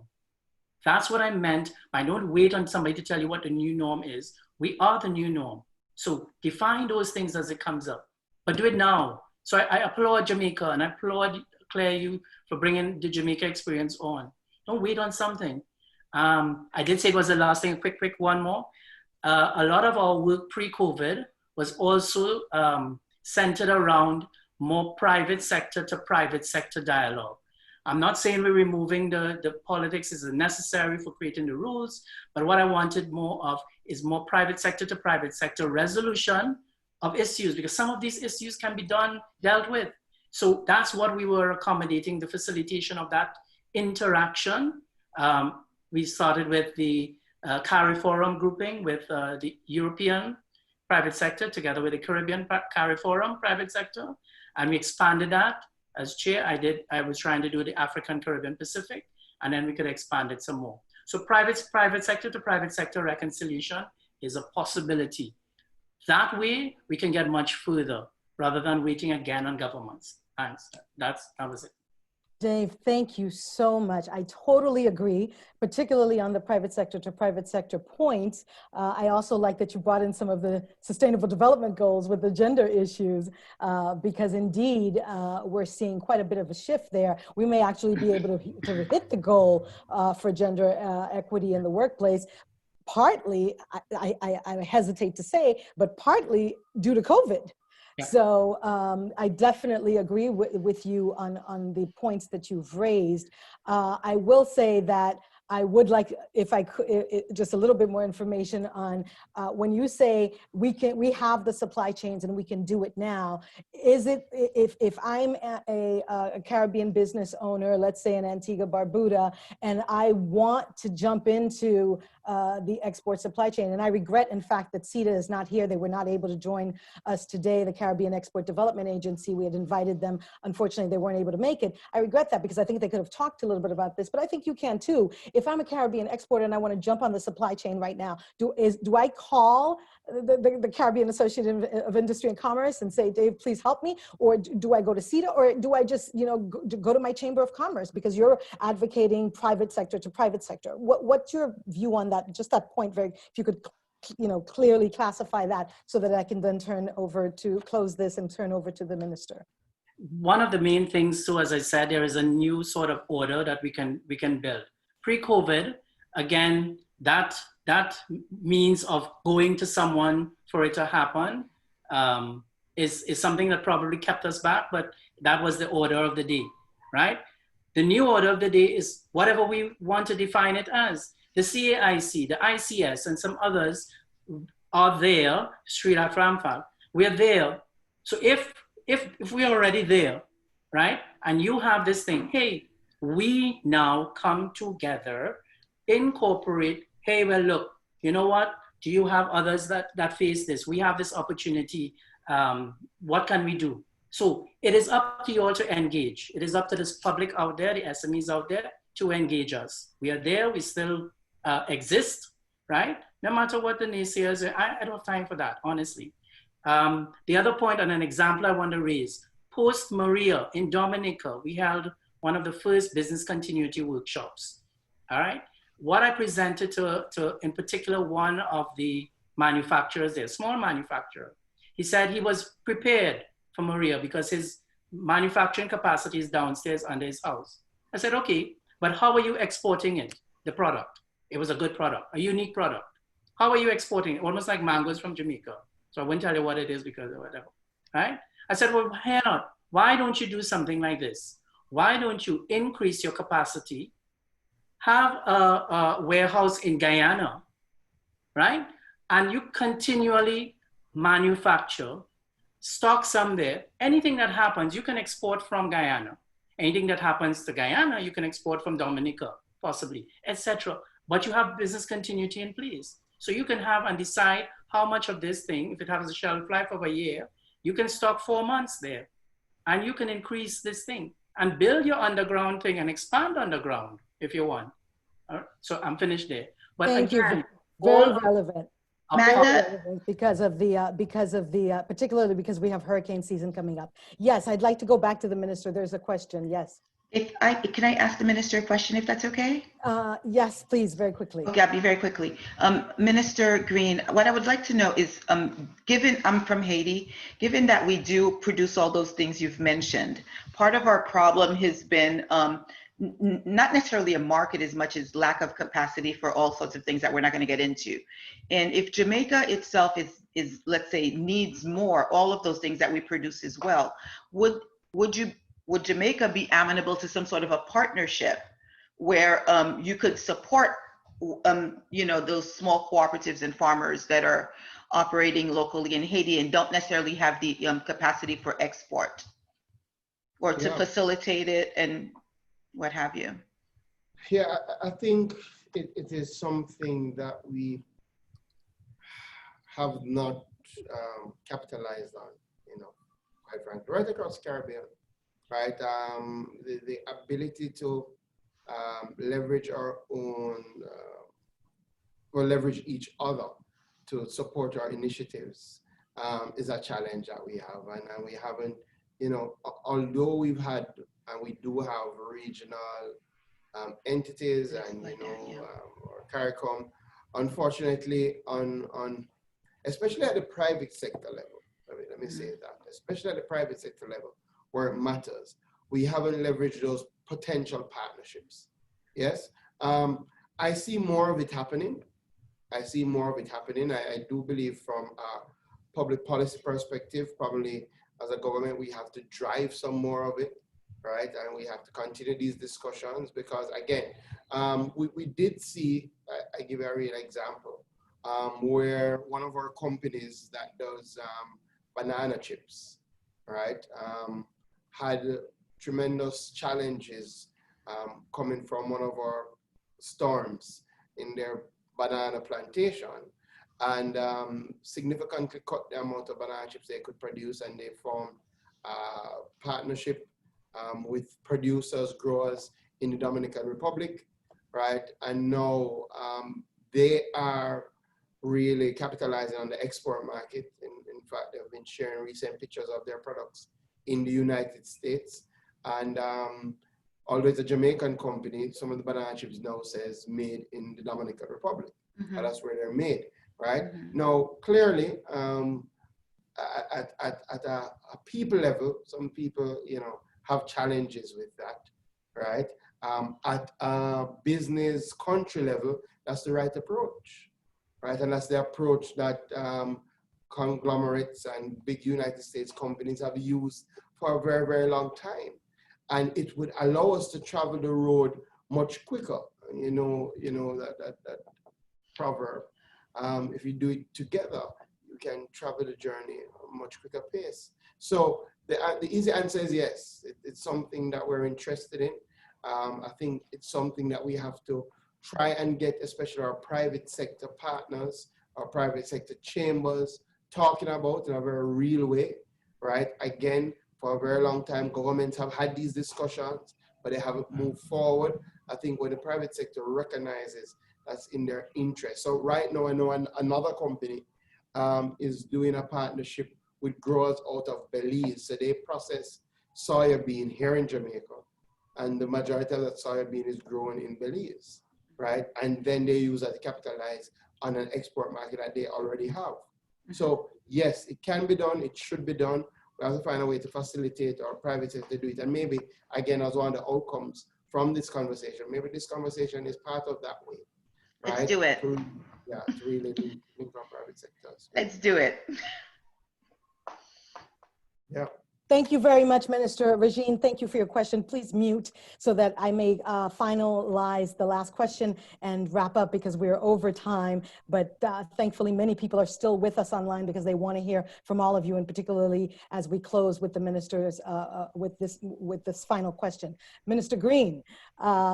That's what I meant by don't wait on somebody to tell you what the new norm is. We are the new norm. So define those things as it comes up, but do it now. So I applaud Jamaica and I applaud Claire, you for bringing the Jamaica experience on. Don't wait on something. I did say it was the last thing, quick one more. A lot of our work pre-COVID was also centered around more private sector to private sector dialogue. I'm not saying we're removing the politics is necessary for creating the rules, but what I wanted more of is more private sector to private sector resolution of issues, because some of these issues can be dealt with. So that's what we were accommodating, the facilitation of that interaction. We started with the CARIForum grouping with the European private sector together with the Caribbean CARIForum private sector. And we expanded that. As chair, I was trying to do the African, Caribbean, Pacific, and then we could expand it some more. So private sector to private sector reconciliation is a possibility. That way, we can get much further rather than waiting again on governments. Thanks. That was it. Dave, thank you so much. I totally agree, particularly on the private sector to private sector points. I also like that you brought in some of the sustainable development goals with the gender issues, because indeed, we're seeing quite a bit of a shift there. We may actually be able to hit the goal for gender equity in the workplace, partly, I hesitate to say, but partly due to COVID. Yeah. So I definitely agree with you on the points that you've raised. I will say that I would like, if I could, just a little bit more information on when you say we have the supply chains and we can do it now. Is it if I'm a Caribbean business owner, let's say in Antigua Barbuda, and I want to jump into the export supply chain, and I regret, in fact, that CETA is not here. They were not able to join us today, the Caribbean Export Development Agency. We had invited them. Unfortunately, they weren't able to make it. I regret that because I think they could have talked a little bit about this, but I think you can too. If I'm a Caribbean exporter and I want to jump on the supply chain right now, do I call the Caribbean Association of Industry and Commerce and say, Dave, please help me? Or do I go to CETA, or do I just go to my Chamber of Commerce, because you're advocating private sector to private sector? What's your view on that? Just that point, if you could clearly classify that so that I can then close this and turn over to the minister. One of the main things, so as I said, there is a new sort of order that we can build. Pre-COVID, again, that means of going to someone for it to happen is something that probably kept us back, but that was the order of the day, right? The new order of the day is whatever we want to define it as. The CAIC, the ICS, and some others are there, Sri Ramphal. We are there. So if we're already there, right, and you have this thing, hey, we now come together, incorporate, hey, well, look, you know what? Do you have others that face this? We have this opportunity. What can we do? So it is up to you all to engage. It is up to this public out there, the SMEs out there, to engage us. We are there. We still exist, right? No matter what the naysayers are, I don't have time for that, honestly. The other point and an example I want to raise, post-Maria in Dominica, we held one of the first business continuity workshops, all right? What I presented to in particular, one of the manufacturers there, small manufacturer, he said he was prepared for Maria because his manufacturing capacity is downstairs under his house. I said, okay, but how are you exporting it, the product? It was a good product, a unique product. How are you exporting it? Almost like mangoes from Jamaica. So I wouldn't tell you what it is because of whatever, right? I said, well, why not? Why don't you do something like this? Why don't you increase your capacity, have a warehouse in Guyana, right? And you continually manufacture, stock some there. Anything that happens, you can export from Guyana. Anything that happens to Guyana, you can export from Dominica, possibly, etc. But you have business continuity in place. So you can have and decide how much of this thing, if it has a shelf life of a year, you can stock 4 months there. And you can increase this thing and build your underground thing and expand underground if you want. All right? So I'm finished there. But thank again, you. Very relevant. Magda? Because of the particularly because we have hurricane season coming up. Yes, I'd like to go back to the minister. There's a question. Yes. Can I ask the minister a question, if that's okay? Yes, please, very quickly. Okay, I'll be very quickly. Minister Green, what I would like to know is, given I'm from Haiti, given that we do produce all those things you've mentioned, part of our problem has been not necessarily a market as much as lack of capacity for all sorts of things that we're not going to get into. And if Jamaica itself is let's say needs more, all of those things that we produce as well, would you would Jamaica be amenable to some sort of a partnership where you could support, those small cooperatives and farmers that are operating locally in Haiti and don't necessarily have the capacity for export, or to facilitate it and what have you? Yeah, I think it is something that we have not capitalized on, quite frankly, right across the Caribbean, right? The ability to leverage our own, or leverage each other to support our initiatives is a challenge that we have. And we haven't, although we've had, and we do have regional entities and, or CARICOM, unfortunately, especially at the private sector level, let me say that, especially at the private sector level, where it matters, we haven't leveraged those potential partnerships. Yes, I see more of it happening. I do believe from a public policy perspective, probably as a government, we have to drive some more of it, right? And we have to continue these discussions because, again, we did see, I give a real example, where one of our companies that does banana chips, right, had tremendous challenges coming from one of our storms in their banana plantation, and significantly cut the amount of banana chips they could produce, and they formed a partnership with producers, growers in the Dominican Republic, right? And now they are really capitalizing on the export market. In fact, they've been sharing recent pictures of their products in the United States. And although it's a Jamaican company, some of the banana chips now says made in the Dominican Republic. Mm-hmm. That's where they're made, right? Mm-hmm. Now, clearly, at a people level, some people, have challenges with that, right? At a business country level, that's the right approach, right? And that's the approach that conglomerates and big United States companies have used for a very, very long time. And it would allow us to travel the road much quicker. You know that proverb. If you do it together, you can travel the journey at a much quicker pace. So the easy answer is yes. It's something that we're interested in. I think it's something that we have to try and get, especially our private sector partners, our private sector chambers, talking about in a very real way, right? Again, for a very long time, governments have had these discussions, but they haven't moved forward. I think when the private sector recognizes that's in their interest. So right now, I know another company is doing a partnership with growers out of Belize. So they process soybean here in Jamaica, and the majority of that soybean is grown in Belize, right? And then they use that to capitalize on an export market that they already have. So yes, it can be done, it should be done. We have to find a way to facilitate our private sector to do it. And maybe, again, as one of the outcomes from this conversation, maybe this conversation is part of that way, right? Let's do it. To really link our private sectors. Let's do it. Yeah. Thank you very much, Minister. Regine, thank you for your question. Please mute so that I may finalize the last question and wrap up because we're over time. But thankfully, many people are still with us online because they want to hear from all of you, and particularly as we close with the ministers with this final question. Minister Green,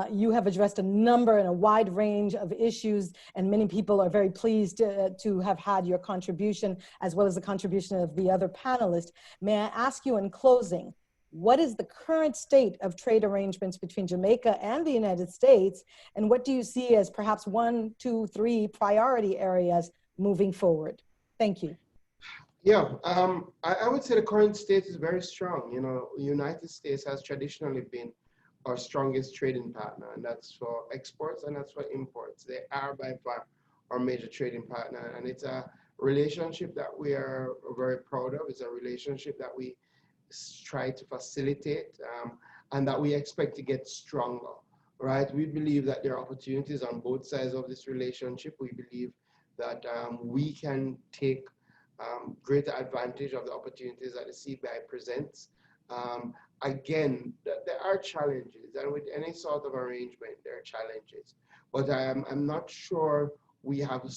you have addressed a number and a wide range of issues, and many people are very pleased to have had your contribution as well as the contribution of the other panelists. May I ask you in closing, what is the current state of trade arrangements between Jamaica and the United States, and what do you see as perhaps 1, 2, 3 priority areas moving forward? Thank you. Yeah, I would say the current state is very strong. The United States has traditionally been our strongest trading partner, and that's for exports and that's for imports. They are by far our major trading partner, and it's a relationship that we are very proud of. It's a relationship that we try to facilitate and that we expect to get stronger, right? We believe that there are opportunities on both sides of this relationship. We believe that we can take greater advantage of the opportunities that the CBI presents. Again, there are challenges, and with any sort of arrangement, there are challenges. But I'm not sure we have,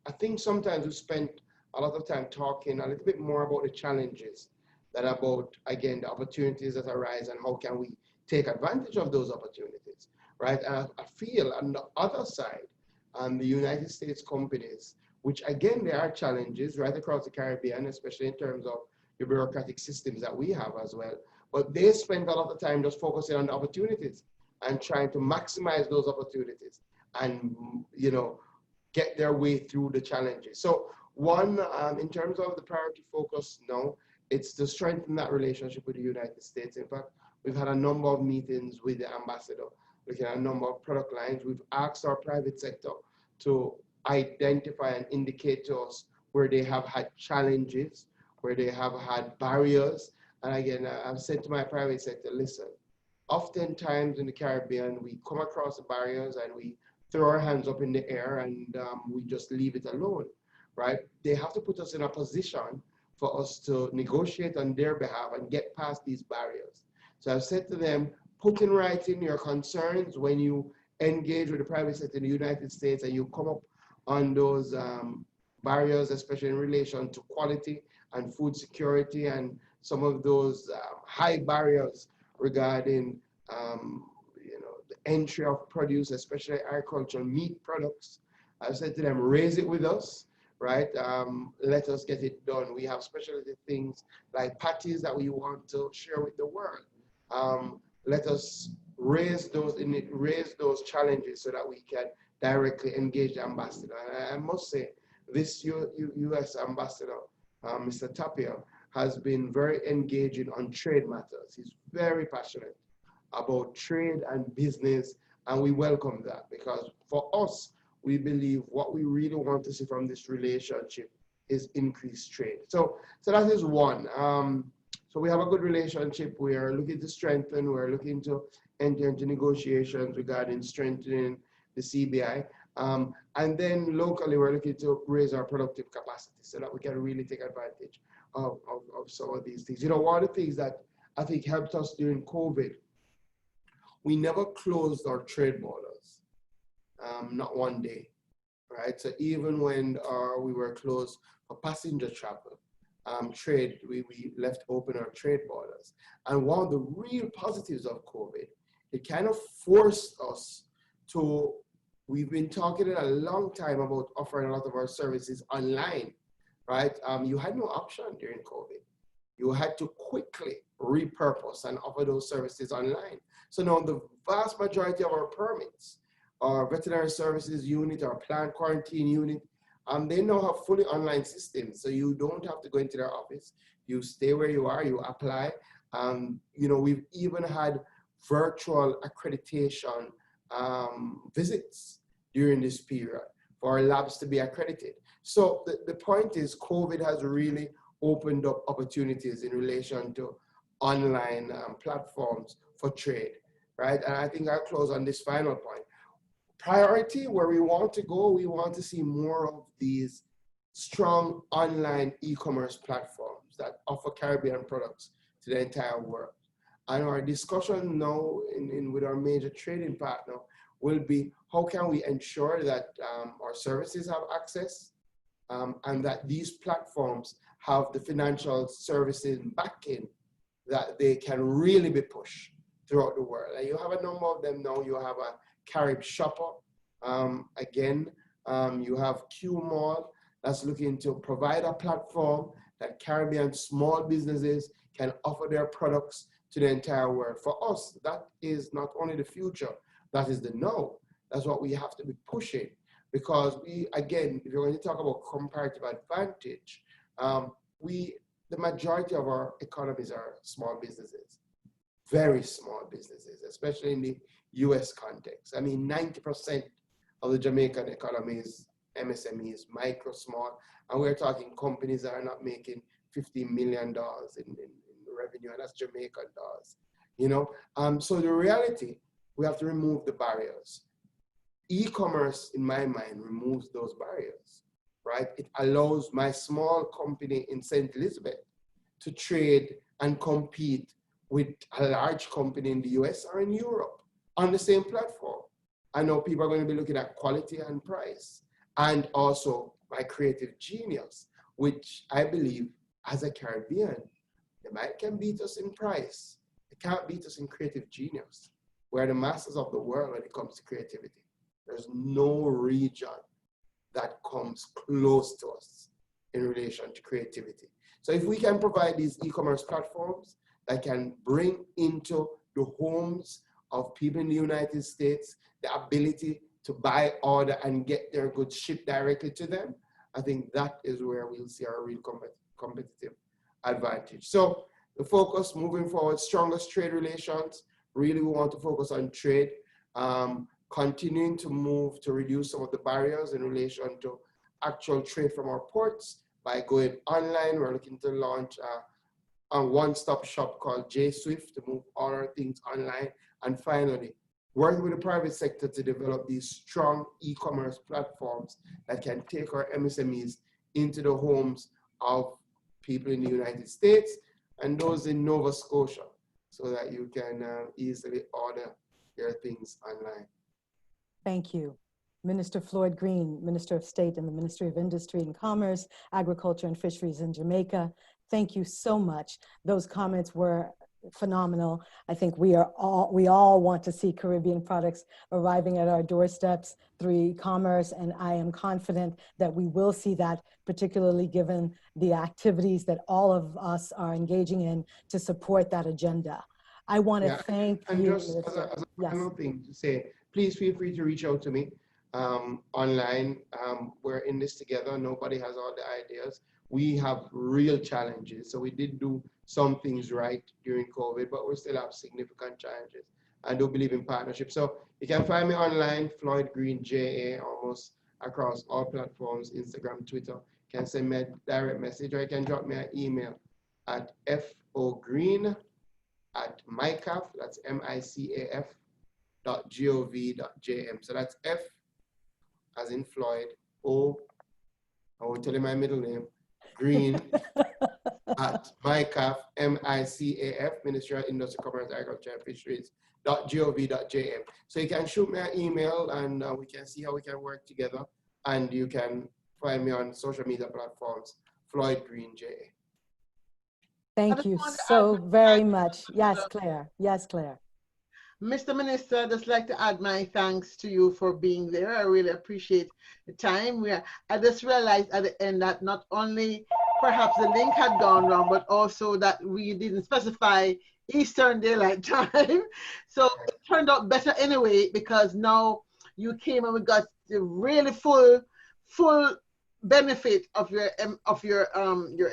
I think sometimes we spend a lot of time talking a little bit more about the challenges than about, again, the opportunities that arise and how can we take advantage of those opportunities, right? And I feel on the other side, the United States companies, which again, there are challenges right across the Caribbean, especially in terms of the bureaucratic systems that we have as well. But they spend a lot of time just focusing on the opportunities and trying to maximize those opportunities and, you know, get their way through the challenges. So one, in terms of the priority focus, no, it's to strengthen that relationship with the United States. In fact, we've had a number of meetings with the ambassador, looking at a number of product lines. We've asked our private sector to identify and indicate to us where they have had challenges, where they have had barriers. And again, I've said to my private sector, listen, oftentimes in the Caribbean, we come across the barriers and we throw our hands up in the air and we just leave it alone, right? They have to put us in a position for us to negotiate on their behalf and get past these barriers. So I've said to them, put in writing your concerns when you engage with the private sector in the United States and you come up on those barriers, especially in relation to quality and food security and some of those high barriers regarding you know, the entry of produce, especially agricultural meat products. I've said to them, raise it with us, right? Let us get it done. We have specialty things like patties that we want to share with the world. Let us raise those challenges so that we can directly engage the ambassador. And I must say, this U.S. ambassador, Mr. Tapia, has been very engaging on trade matters. He's very passionate about trade and business, and we welcome that because for us, we believe what we really want to see from this relationship is increased trade. So that is one. So we have a good relationship. We are looking to strengthen. We're looking to enter into negotiations regarding strengthening the CBI. And then locally, we're looking to raise our productive capacity so that we can really take advantage of some of these things. You know, one of the things that I think helped us during COVID, we never closed our trade borders, not one day, right? So even when we were closed for passenger travel, trade, we left open our trade borders. And one of the real positives of COVID, it kind of forced us to, we've been talking a long time about offering a lot of our services online, right? You had no option during COVID. You had to quickly repurpose and offer those services online. So now the vast majority of our permits, our veterinary services unit, our plant quarantine unit, they now have fully online systems. So you don't have to go into their office. You stay where you are, you apply. You know, we've even had virtual accreditation visits during this period for our labs to be accredited. So the point is COVID has really opened up opportunities in relation to online platforms for trade, right? And I think I'll close on this final point. Priority, where we want to go, we want to see more of these strong online e-commerce platforms that offer Caribbean products to the entire world. And our discussion now with our major trading partner will be how can we ensure that our services have access and that these platforms have the financial services backing that they can really be pushed throughout the world. And you have a number of them now. You have a Carib Shopper. You have Q Mall that's looking to provide a platform that Caribbean small businesses can offer their products to the entire world. For us, that is not only the future, that is the now. That's what we have to be pushing because we, again, if you're going to talk about comparative advantage, the majority of our economies are small businesses, very small businesses, especially in the US context. I mean, 90% of the Jamaican economy is MSMEs, micro, small, and we're talking companies that are not making $50 million in revenue, and that's Jamaican dollars, you know? So the reality, we have to remove the barriers. E-commerce, in my mind, removes those barriers, right? It allows my small company in St. Elizabeth to trade and compete with a large company in the US or in Europe on the same platform. I know people are going to be looking at quality and price, and also my creative genius, which I believe as a Caribbean, they can beat us in price. They can't beat us in creative genius. We're the masters of the world when it comes to creativity. There's no region that comes close to us in relation to creativity. So if we can provide these e-commerce platforms that can bring into the homes of people in the United States the ability to buy, order, and get their goods shipped directly to them, I think that is where we'll see our real competitive advantage. So the focus moving forward, strongest trade relations. Really, we want to focus on trade, continuing to move to reduce some of the barriers in relation to actual trade from our ports by going online. We're looking to launch a one-stop shop called J-Swift to move all our things online. And finally, working with the private sector to develop these strong e-commerce platforms that can take our MSMEs into the homes of people in the United States and those in Nova Scotia, so that you can easily order your things online. Thank you. Minister Floyd Green, Minister of State in the Ministry of Industry and Commerce, Agriculture and Fisheries in Jamaica. Thank you so much. Those comments were phenomenal. I think we all want to see Caribbean products arriving at our doorsteps through e-commerce, and I am confident that we will see that, particularly given the activities that all of us are engaging in to support that agenda. I want to thank you. And just as a final thing to say, please feel free to reach out to me online. We're in this together. Nobody has all the ideas. We have real challenges. So we did do some things right during COVID, but we still have significant challenges. I do believe in partnership. So you can find me online, Floyd Green, JA, almost across all platforms, Instagram, Twitter. You can send me a direct message, or you can drop me an email at foggreen@micaf, that's MICAF.gov.jm. So that's F as in Floyd, O, I won't tell you my middle name, Green at MICAF, MICAF, Ministry of Industry, Commerce, Agriculture, and Fisheries.gov.jm. So you can shoot me an email and we can see how we can work together. And you can find me on social media platforms, Floyd Green JA. Thank you so very much. Yes, Claire. Yes, Claire. Mr. Minister, I'd just like to add my thanks to you for being there. I really appreciate the time. I just realized at the end that not only perhaps the link had gone wrong, but also that we didn't specify Eastern Daylight Time. So it turned out better anyway, because now you came and we got the really full benefit of your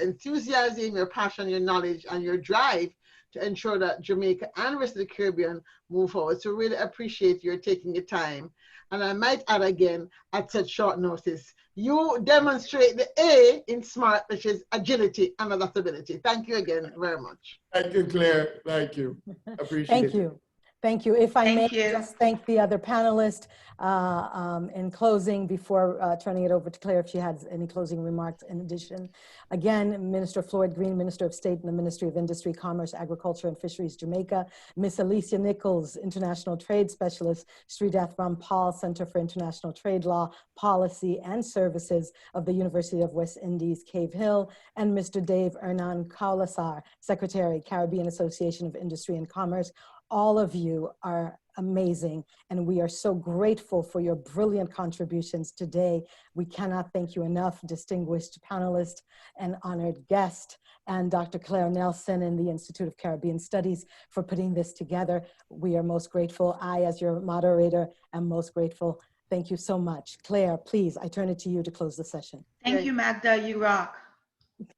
enthusiasm, your passion, your knowledge, and your drive to ensure that Jamaica and the rest of the Caribbean move forward. So really appreciate your taking the time. And I might add again, at such short notice, you demonstrate the A in SMART, which is agility and adaptability. Thank you again very much. Thank you, Claire. Thank you. Appreciate it. Thank you. Thank you. If I may just thank the other panelists in closing before turning it over to Claire if she has any closing remarks in addition. Again, Minister Floyd Green, Minister of State in the Ministry of Industry, Commerce, Agriculture and Fisheries, Jamaica. Miss Alicia Nicholls, International Trade Specialist, Sri Dav-Ernan Kowlessar Center for International Trade Law, Policy and Services of the University of West Indies, Cave Hill. And Mr. Dav-Ernan Kowlessar, Secretary, Caribbean Association of Industry and Commerce. All of you are amazing, and we are so grateful for your brilliant contributions today. We cannot thank you enough, distinguished panelist and honored guest, and Dr. Claire Nelson in the Institute of Caribbean Studies for putting this together. We are most grateful. I, as your moderator, am most grateful. Thank you so much. Claire, please, I turn it to you to close the session. Thank you, Magda. You rock.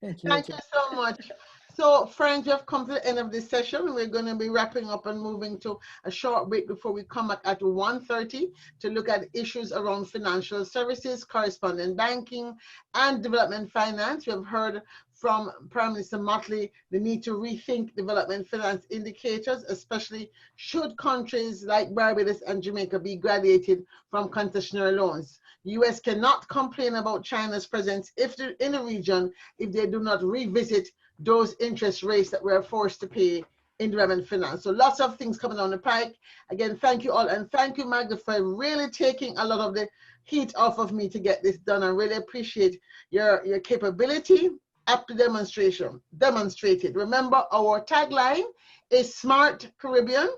Thank you. Thank you so much. So, friends, we have come to the end of this session. We're going to be wrapping up and moving to a short break before we come back at 1:30 to look at issues around financial services, correspondent banking, and development finance. We have heard from Prime Minister Motley the need to rethink development finance indicators, especially should countries like Barbados and Jamaica be graduated from concessionary loans. The U.S. cannot complain about China's presence in the region if they do not revisit those interest rates that we're forced to pay in development finance. So lots of things coming on the pike. Again, thank you all. And thank you, Magda, for really taking a lot of the heat off of me to get this done. I really appreciate your capability up to demonstrated. Remember, our tagline is Smart Caribbean.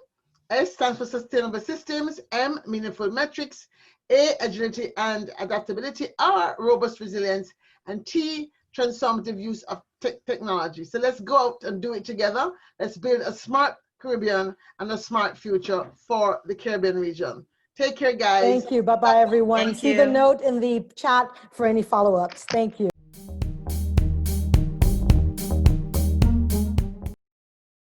S stands for Sustainable Systems, M, Meaningful Metrics, A, Agility and Adaptability, R, Robust Resilience, and T, Transformative Use of Technology. So let's go out and do it together. Let's build a smart Caribbean and a smart future for the Caribbean region. Take care, guys. Thank you. Bye-bye, everyone. Thank See the you. note in the chat for any follow-ups. Thank you.